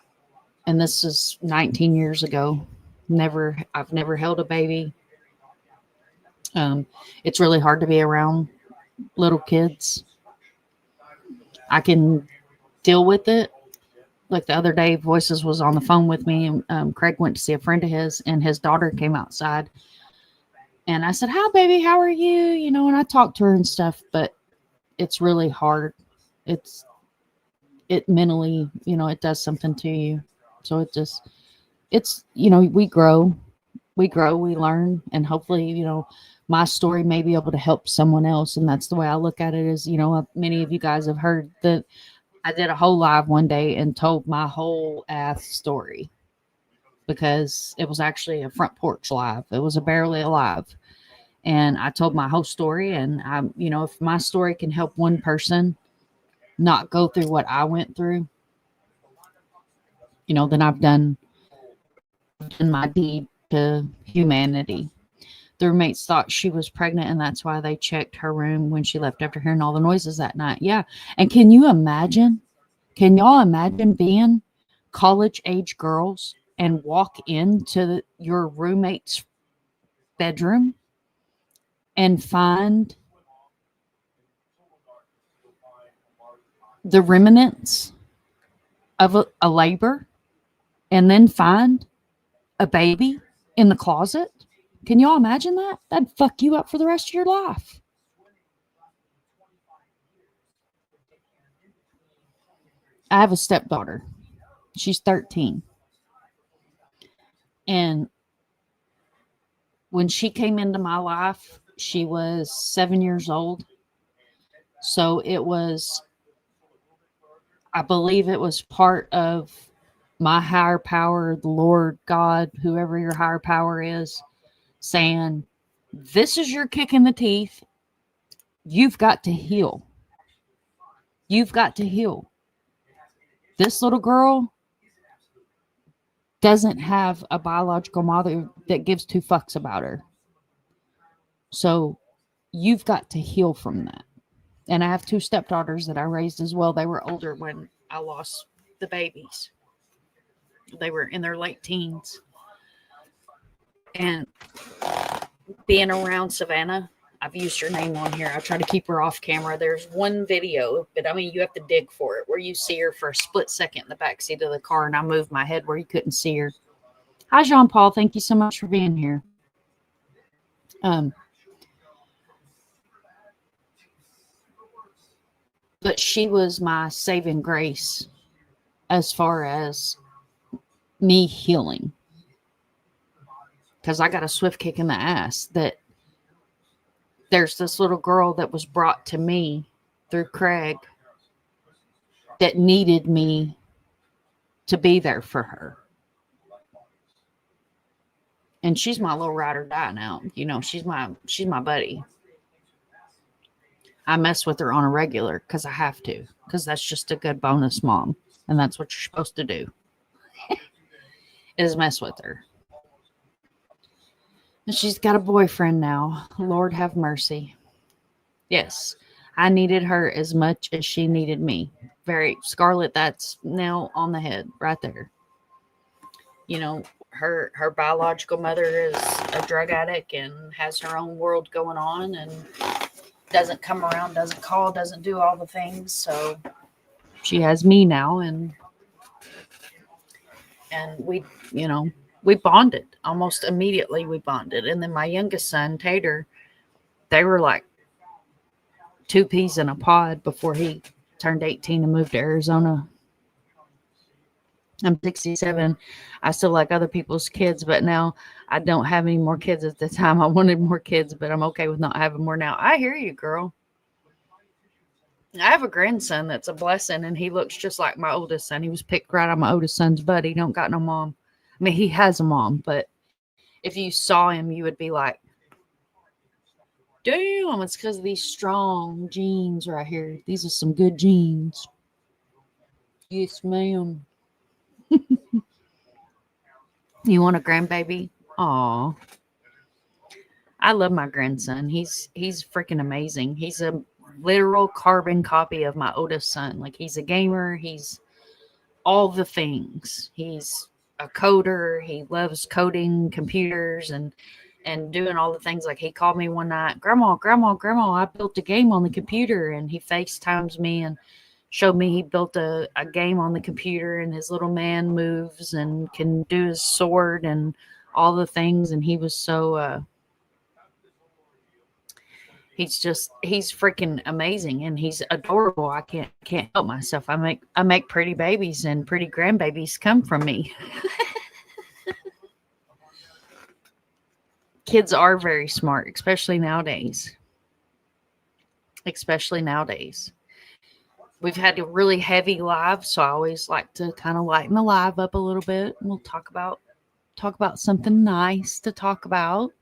this is 19 years ago. I've never held a baby. It's really hard to be around little kids. I can deal with it. Like the other day, Voices was on the phone with me, and Craig went to see a friend of his, and his daughter came outside. And I said, "Hi, baby, how are you?" You know, and I talked to her and stuff, but it's really hard. It mentally, you know, it does something to you. So it's, you know, we grow, we learn, and hopefully, you know, my story may be able to help someone else. And that's the way I look at it is, you know, many of you guys have heard that I did a whole live one day and told my whole ass story because it was actually a front porch live. It was a barely alive. And I told my whole story, and you know, if my story can help one person not go through what I went through, you know, then I've done my deed to humanity. The roommates thought she was pregnant, and that's why they checked her room when she left after hearing all the noises that night. Yeah. And can you imagine? Can y'all imagine being college age girls and walk into your roommate's bedroom and find the remnants of a labor and then find a baby in the closet? Can y'all imagine that? That'd fuck you up for the rest of your life. I have a stepdaughter. She's 13. And when she came into my life, she was 7 years old. So it was, I believe it was part of my higher power, the Lord, God, whoever your higher power is, saying, this is your kick in the teeth. You've got to heal. You've got to heal. This little girl doesn't have a biological mother that gives two fucks about her. So you've got to heal from that. And I have two stepdaughters that I raised as well. They were older when I lost the babies. They were in their late teens. And being around Savannah, I've used her name on here. I try to keep her off camera. There's one video, but I mean, you have to dig for it, where you see her for a split second in the backseat of the car, and I moved my head where you couldn't see her. Hi, Jean-Paul. Thank you so much for being here. But she was my saving grace as far as me healing. Because I got a swift kick in the ass that there's this little girl that was brought to me through Craig that needed me to be there for her. And she's my little ride or die now. You know, she's my buddy. I mess with her on a regular because I have to, because that's just a good bonus mom. And that's what you're supposed to do, is mess with her. And she's got a boyfriend now. Lord have mercy. Yes, I needed her as much as she needed me. Very, Scarlett, that's nail on the head right there. You know, her biological mother is a drug addict and has her own world going on and doesn't come around, doesn't call, doesn't do all the things. So she has me now, and we, you know, we bonded almost immediately. We bonded. And then my youngest son, Tater, they were like two peas in a pod before he turned 18 and moved to Arizona. I'm 67. I still like other people's kids, but now I don't have any more kids. At the time I wanted more kids, but I'm okay with not having more now. I hear you, girl. I have a grandson that's a blessing, and he looks just like my oldest son. He was picked right on my oldest son's butt. He don't got no mom. I mean, he has a mom, but if you saw him, you would be like, damn, it's because of these strong genes right here. These are some good genes. Yes, ma'am. You want a grandbaby? Aw. I love my grandson. He's freaking amazing. He's a literal carbon copy of my oldest son. Like, he's a gamer. He's all the things. He's a coder. He loves coding computers and doing all the things. Like, he called me one night, Grandma, I built a game on the computer. And he FaceTimes me and showed me he built a game on the computer, and his little man moves and can do his sword and all the things. And he was so he's freaking amazing, and he's adorable. I can't help myself. I make pretty babies, and pretty grandbabies come from me. Kids are very smart, especially nowadays. We've had a really heavy live, so I always like to kind of lighten the live up a little bit. We'll talk about something nice to talk about.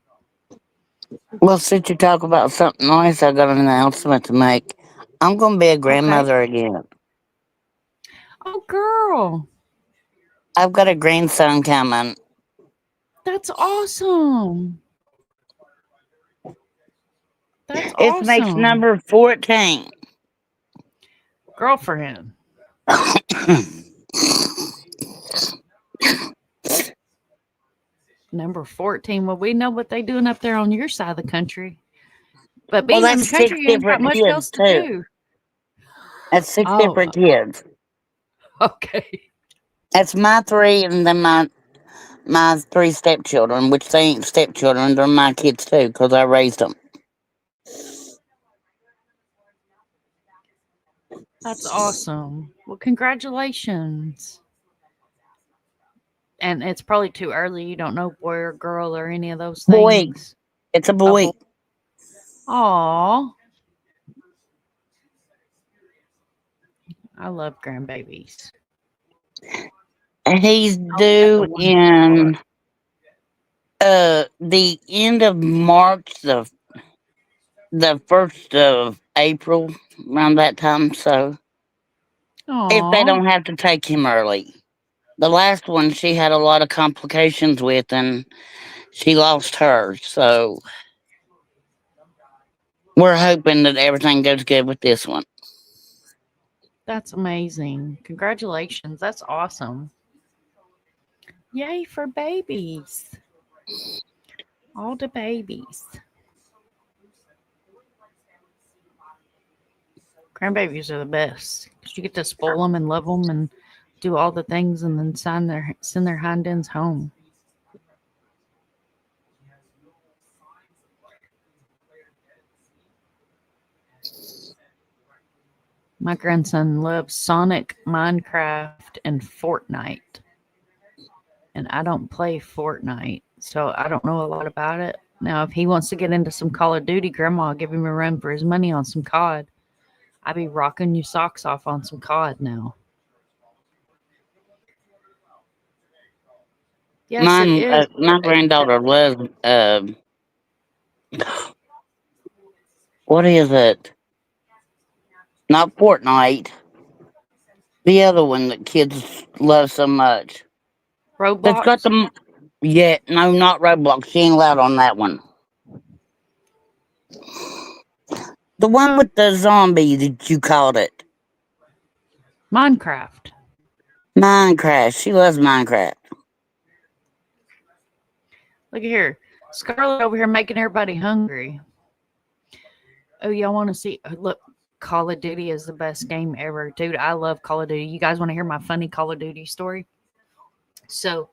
Well, since you talk about something nice, I got an announcement to make. I'm going to be a grandmother again. Oh, girl. I've got a grandson coming. That's awesome. That's It awesome. makes number 14. Girlfriend. Number 14. Well, we know what they doing up there on your side of the country. But being in the country, you ain't got much else to do. That's six different kids. Okay. That's my 3, and then my 3 stepchildren, which they ain't stepchildren. They're my kids too, because I raised them. That's awesome. Well, congratulations. And it's probably too early. You don't know boy or girl or any of those things. Boy. It's a boy. Aw. I love grandbabies. He's due in the end of March, the 1st of April, around that time. So if they don't have to take him early. The last one she had a lot of complications with, and she lost hers. So we're hoping that everything goes good with this one. That's amazing. Congratulations. That's awesome. Yay for babies. All the babies. Grandbabies are the best, because you get to spoil them and love them and do all the things, and then send their hind ends home. My grandson loves Sonic, Minecraft, and Fortnite. And I don't play Fortnite, so I don't know a lot about it. Now, if he wants to get into some Call of Duty, Grandma will give him a run for his money on some COD. I be rocking your socks off on some COD now. Yes, it is. My granddaughter loves what is it? Not Fortnite. The other one that kids love so much. That's got Roblox. the. Yeah, no, not Roblox. She ain't allowed on that one. The one with the zombie that you called it. Minecraft. Minecraft. She loves Minecraft. Look at here. Scarlett over here making everybody hungry. Oh, y'all want to see? Look, Call of Duty is the best game ever. Dude, I love Call of Duty. You guys want to hear my funny Call of Duty story? So,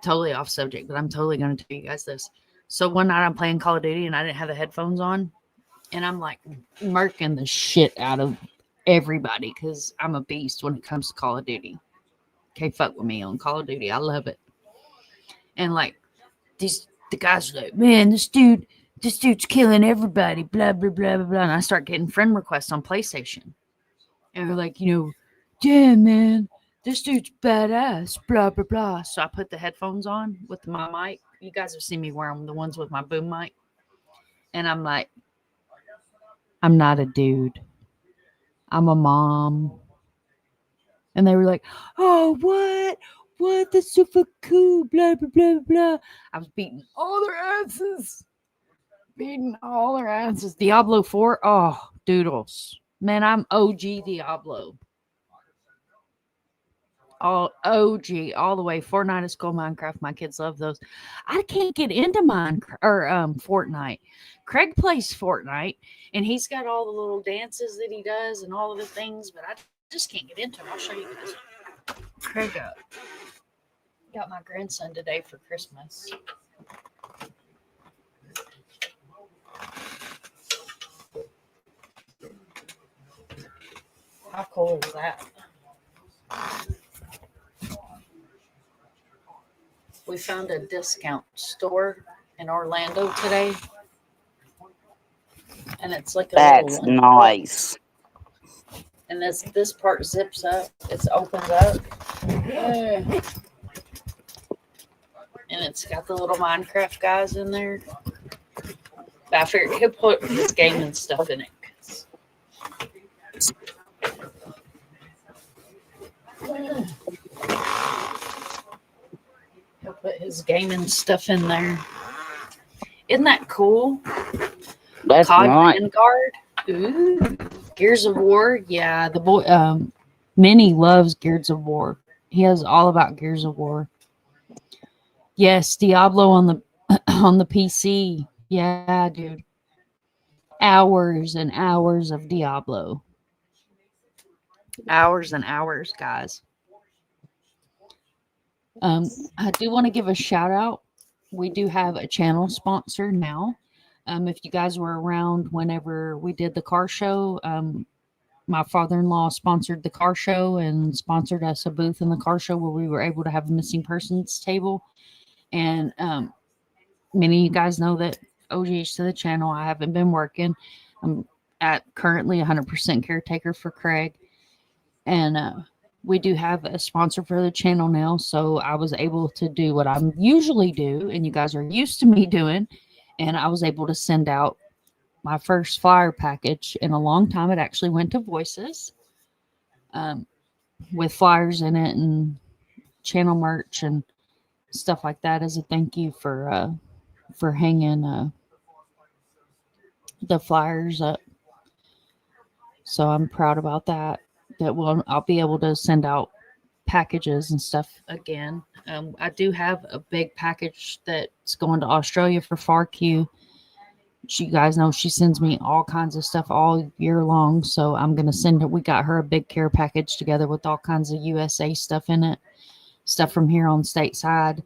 totally off subject, but I'm totally going to tell you guys this. So, one night I'm playing Call of Duty and I didn't have the headphones on. And I'm like murking the shit out of everybody because I'm a beast when it comes to Call of Duty. Okay, fuck with me on Call of Duty. I love it. And like, the guys are like, man, this dude's killing everybody, blah, blah, blah, blah, blah. And I start getting friend requests on PlayStation. And they're like, damn, man, this dude's badass, blah, blah, blah. So I put the headphones on with my mic. You guys have seen me wear them, the ones with my boom mic. And I'm like, I'm not a dude. I'm a mom. And they were like, oh, what? What? That's super cool, blah, blah, blah, blah. I was beating all their asses. Diablo 4, oh, doodles. Man, I'm OG Diablo. All OG, all the way. Fortnite is cool, Minecraft. My kids love those. I can't get into Minecraft or Fortnite. Craig plays Fortnite, and he's got all the little dances that he does and all of the things, but I just can't get into them. I'll show you guys. Craig got my grandson today for Christmas. How cool is that? We found a discount store in Orlando today. And it's like a That's little nice. And this part zips up. It opens up. Yeah. And it's got the little Minecraft guys in there. But I figured he'll put his gaming stuff in it. He'll put his gaming stuff in there. Isn't that cool? That's COD nice. Vanguard. Ooh. Gears of War. Yeah, the boy Minnie loves Gears of War. He has all about Gears of War. Yes, Diablo on the on the PC. Yeah, dude. Hours and hours of Diablo. Hours and hours, guys. I do want to give a shout out. We do have a channel sponsor now. If you guys were around whenever we did the car show, my father-in-law sponsored the car show and sponsored us a booth in the car show where we were able to have a missing persons table. And many of you guys know that OGH to the channel, I haven't been working. I'm at currently 100% caretaker for Craig. And we do have a sponsor for the channel now. So I was able to do what I usually do, and you guys are used to me doing. And I was able to send out my first flyer package in a long time. It actually went to Voices with flyers in it and channel merch and stuff like that as a thank you for hanging the flyers up. So I'm proud about that. I'll be able to send out packages and stuff again. I do have a big package that's going to Australia for FarQ. You guys know she sends me all kinds of stuff all year long. So I'm going to send her. We got her a big care package together with all kinds of USA stuff in it. Stuff from here on stateside.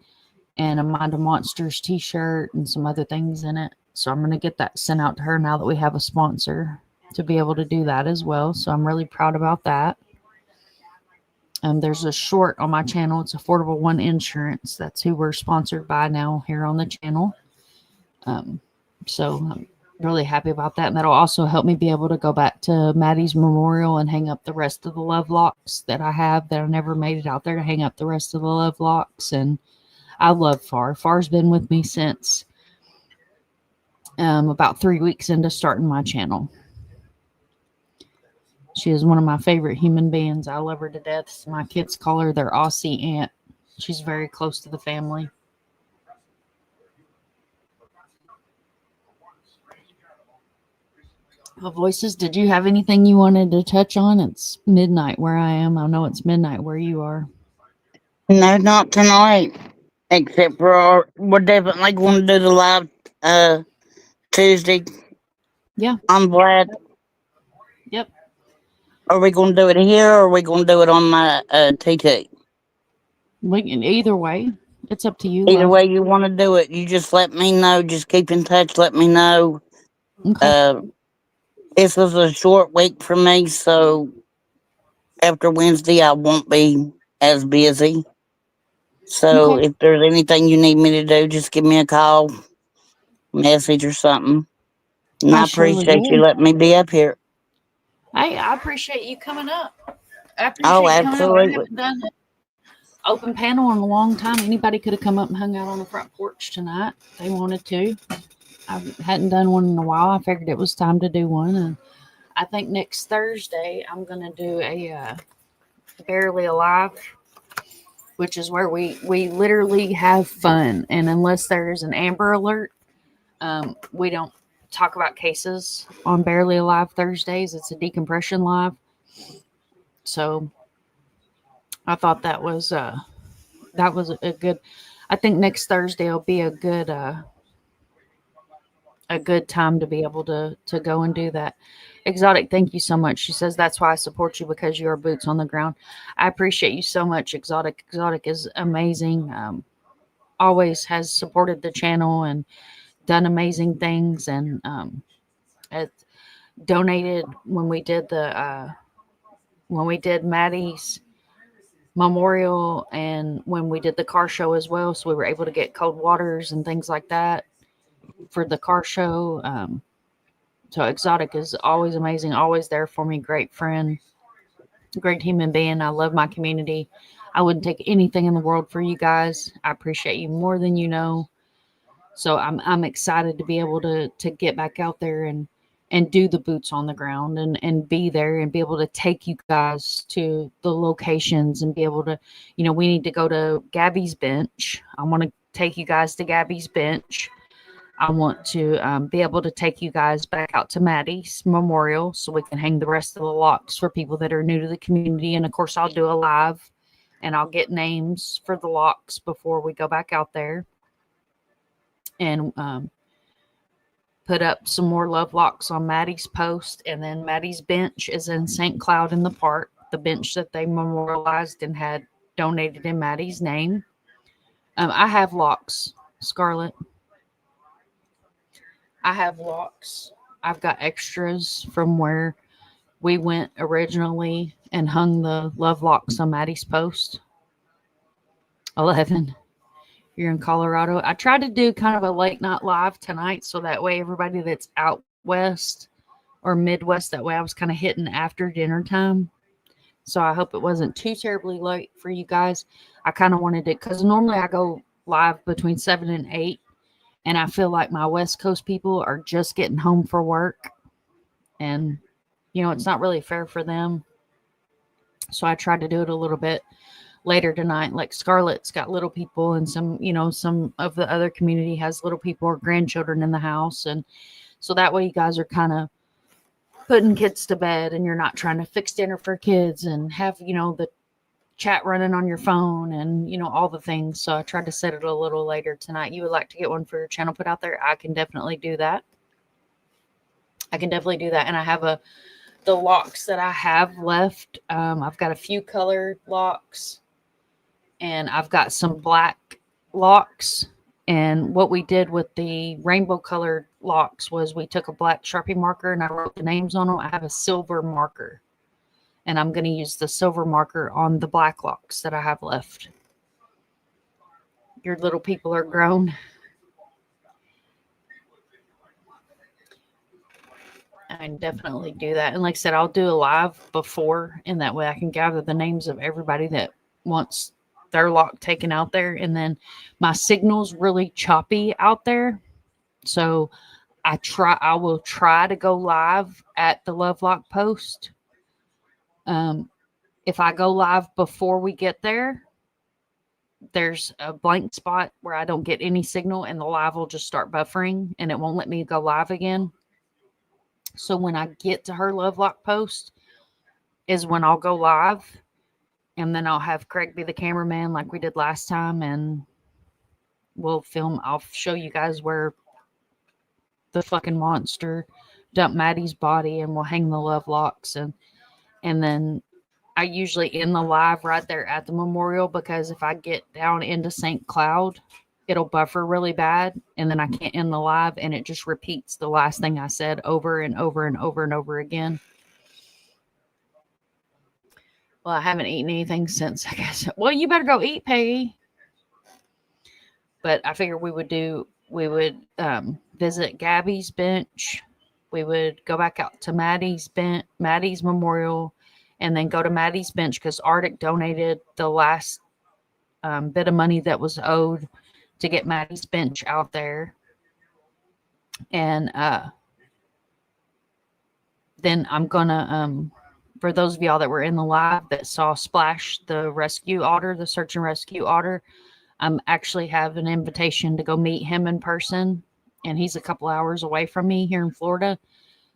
And a Mind of Monsters t-shirt and some other things in it. So I'm going to get that sent out to her now that we have a sponsor to be able to do that as well. So I'm really proud about that. There's a short on my channel. It's Affordable One Insurance. That's who we're sponsored by now here on the channel. So I'm really happy about that. And that'll also help me be able to go back to Maddie's memorial and hang up the rest of the love locks that I have that I never made it out there to hang up the rest of the love locks. And I love Far. Far's been with me since about 3 weeks into starting my channel. She is one of my favorite human beings. I love her to death. My kids call her their Aussie aunt. She's very close to the family. Well, Voices, did you have anything you wanted to touch on? It's midnight where I am. I know it's midnight where you are. No, not tonight. Except for we're definitely going to do the live Tuesday. Yeah. I'm glad. Yep. Are we going to do it here or are we going to do it on my TT? We can, either way, it's up to you. Either Love. way you want to do it, you just let me know. Just keep in touch. Let me know. Okay. This was a short week for me, so after Wednesday, I won't be as busy. So Okay. if there's anything you need me to do, just give me a call, message, or something. And I I surely appreciate you will. letting me be up here. Hey, I appreciate you coming up. I Oh, appreciate you coming up. I absolutely. haven't done an open panel in a long time. Anybody could have come up and hung out on the front porch tonight if they wanted to. I hadn't done one in a while. I figured it was time to do one. And I think next Thursday I'm going to do a Barely Alive, which is where we literally have fun. And unless there's an Amber Alert, we don't talk about cases on Barely Alive Thursdays. It's a decompression live. So I thought that was a good. I think next Thursday will be a good time to be able to go and do that. Exotic, thank you so much. She says that's why I support you, because you are boots on the ground. I appreciate you so much, Exotic. Exotic is amazing. Always has supported the channel and done amazing things, and it donated when we did Maddie's memorial, and when we did the car show as well. So we were able to get cold waters and things like that for the car show. So Exotic is always amazing, always there for me. Great friend, great human being. I love my community. I wouldn't take anything in the world for you guys. I appreciate you more than you know. So I'm excited to be able to get back out there and do the boots on the ground and be there and be able to take you guys to the locations and be able to, we need to go to Gabby's bench. I want to take you guys to Gabby's bench. I want to be able to take you guys back out to Maddie's memorial so we can hang the rest of the locks for people that are new to the community. And of course, I'll do a live and I'll get names for the locks before we go back out there. And put up some more love locks on Maddie's post. And then Maddie's bench is in St. Cloud in the park, the bench that they memorialized and had donated in Maddie's name. I have locks, Scarlett. I have locks. I've got extras from where we went originally and hung the love locks on Maddie's post. 11. You're in Colorado. I tried to do kind of a late night live tonight, so that way everybody that's out west or Midwest, that way I was kind of hitting after dinner time. So I hope it wasn't too terribly late for you guys. I kind of wanted it because normally I go live between 7 and 8, and I feel like my West Coast people are just getting home for work, and it's not really fair for them. So I tried to do it a little bit later tonight. Like Scarlett's got little people, and some of the other community has little people or grandchildren in the house, and so that way you guys are kind of putting kids to bed and you're not trying to fix dinner for kids and have the chat running on your phone and all the things. So I tried to set it a little later tonight. You would like to get one for your channel put out there? I can definitely do that. And I have the locks that I have left. I've got a few colored locks, and I've got some black locks. And what we did with the rainbow colored locks was we took a black Sharpie marker and I wrote the names on them. I have a silver marker, and I'm going to use the silver marker on the black locks that I have left. Your little people are grown. I can definitely do that. And like I said, I'll do a live before, and that way I can gather the names of everybody that wants their lock taken out there. And then my signal's really choppy out there, so I will try to go live at the love lock post If I go live before we get there, there's a blank spot where I don't get any signal and the live will just start buffering and it won't let me go live again. So when I get to her Lovelock post is when I'll go live, and then I'll have Craig be the cameraman like we did last time, and we'll film. I'll show you guys where the fucking monster dumped Maddie's body, and we'll hang the Lovelocks, and then I usually end the live right there at the memorial, because if I get down into St. Cloud, it'll buffer really bad, and then I can't end the live, and it just repeats the last thing I said over and over and over and over again. Well, I haven't eaten anything since, I guess. Well, you better go eat, Peggy. But I figured we would visit Gabby's bench. We would go back out to Maddie's memorial, and then go to Maddie's bench because Arctic donated the last bit of money that was owed to get Maddie's bench out there. And then I'm gonna for those of y'all that were in the live that saw Splash, the rescue otter, the search and rescue otter, actually have an invitation to go meet him in person, and he's a couple hours away from me here in Florida.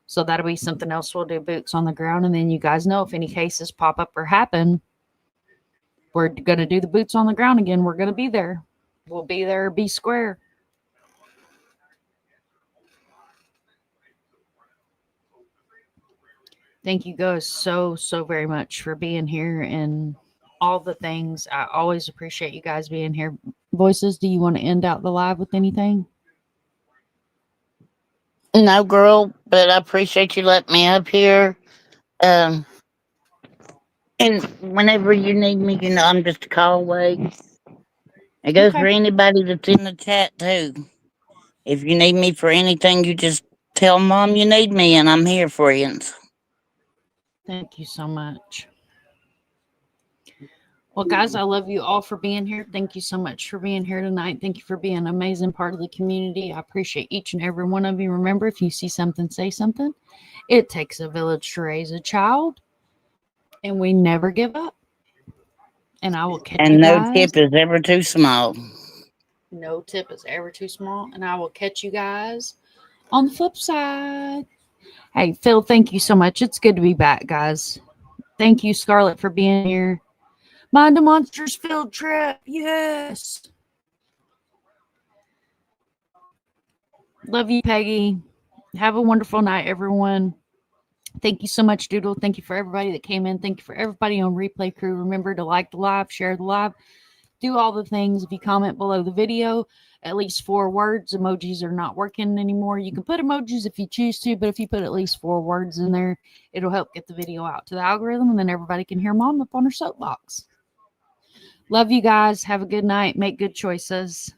So that'll be something else we'll do, boots on the ground. And then you guys know if any cases pop up or happen, we're going to do the boots on the ground again. We're going to be there. We'll be there, be square. Thank you guys so very much for being here and all the things. I always appreciate you guys being here. Voices, do you want to end out the live with anything? No, girl, but I appreciate you letting me up here. And whenever you need me, you know, I'm just a call away. It goes for anybody that's in the chat, too. If you need me for anything, you just tell Mom you need me, and I'm here for you. Thank you so much. Well, guys, I love you all for being here. Thank you so much for being here tonight. Thank you for being an amazing part of the community. I appreciate each and every one of you. Remember, if you see something, say something. It takes a village to raise a child, and we never give up. And I will catch you guys. And no tip is ever too small. No tip is ever too small. And I will catch you guys on the flip side. Hey, Phil, thank you so much. It's good to be back, guys. Thank you, Scarlett, for being here. Mind the Monsters field trip. Yes. Love you, Peggy. Have a wonderful night, everyone. Thank you so much, Doodle. Thank you for everybody that came in. Thank you for everybody on Replay Crew. Remember to like the live, share the live, do all the things. If you comment below the video, at least 4 words. Emojis are not working anymore. You can put emojis if you choose to, but if you put at least 4 words in there, it'll help get the video out to the algorithm, and then everybody can hear Mom up on her soapbox. Love you guys. Have a good night. Make good choices.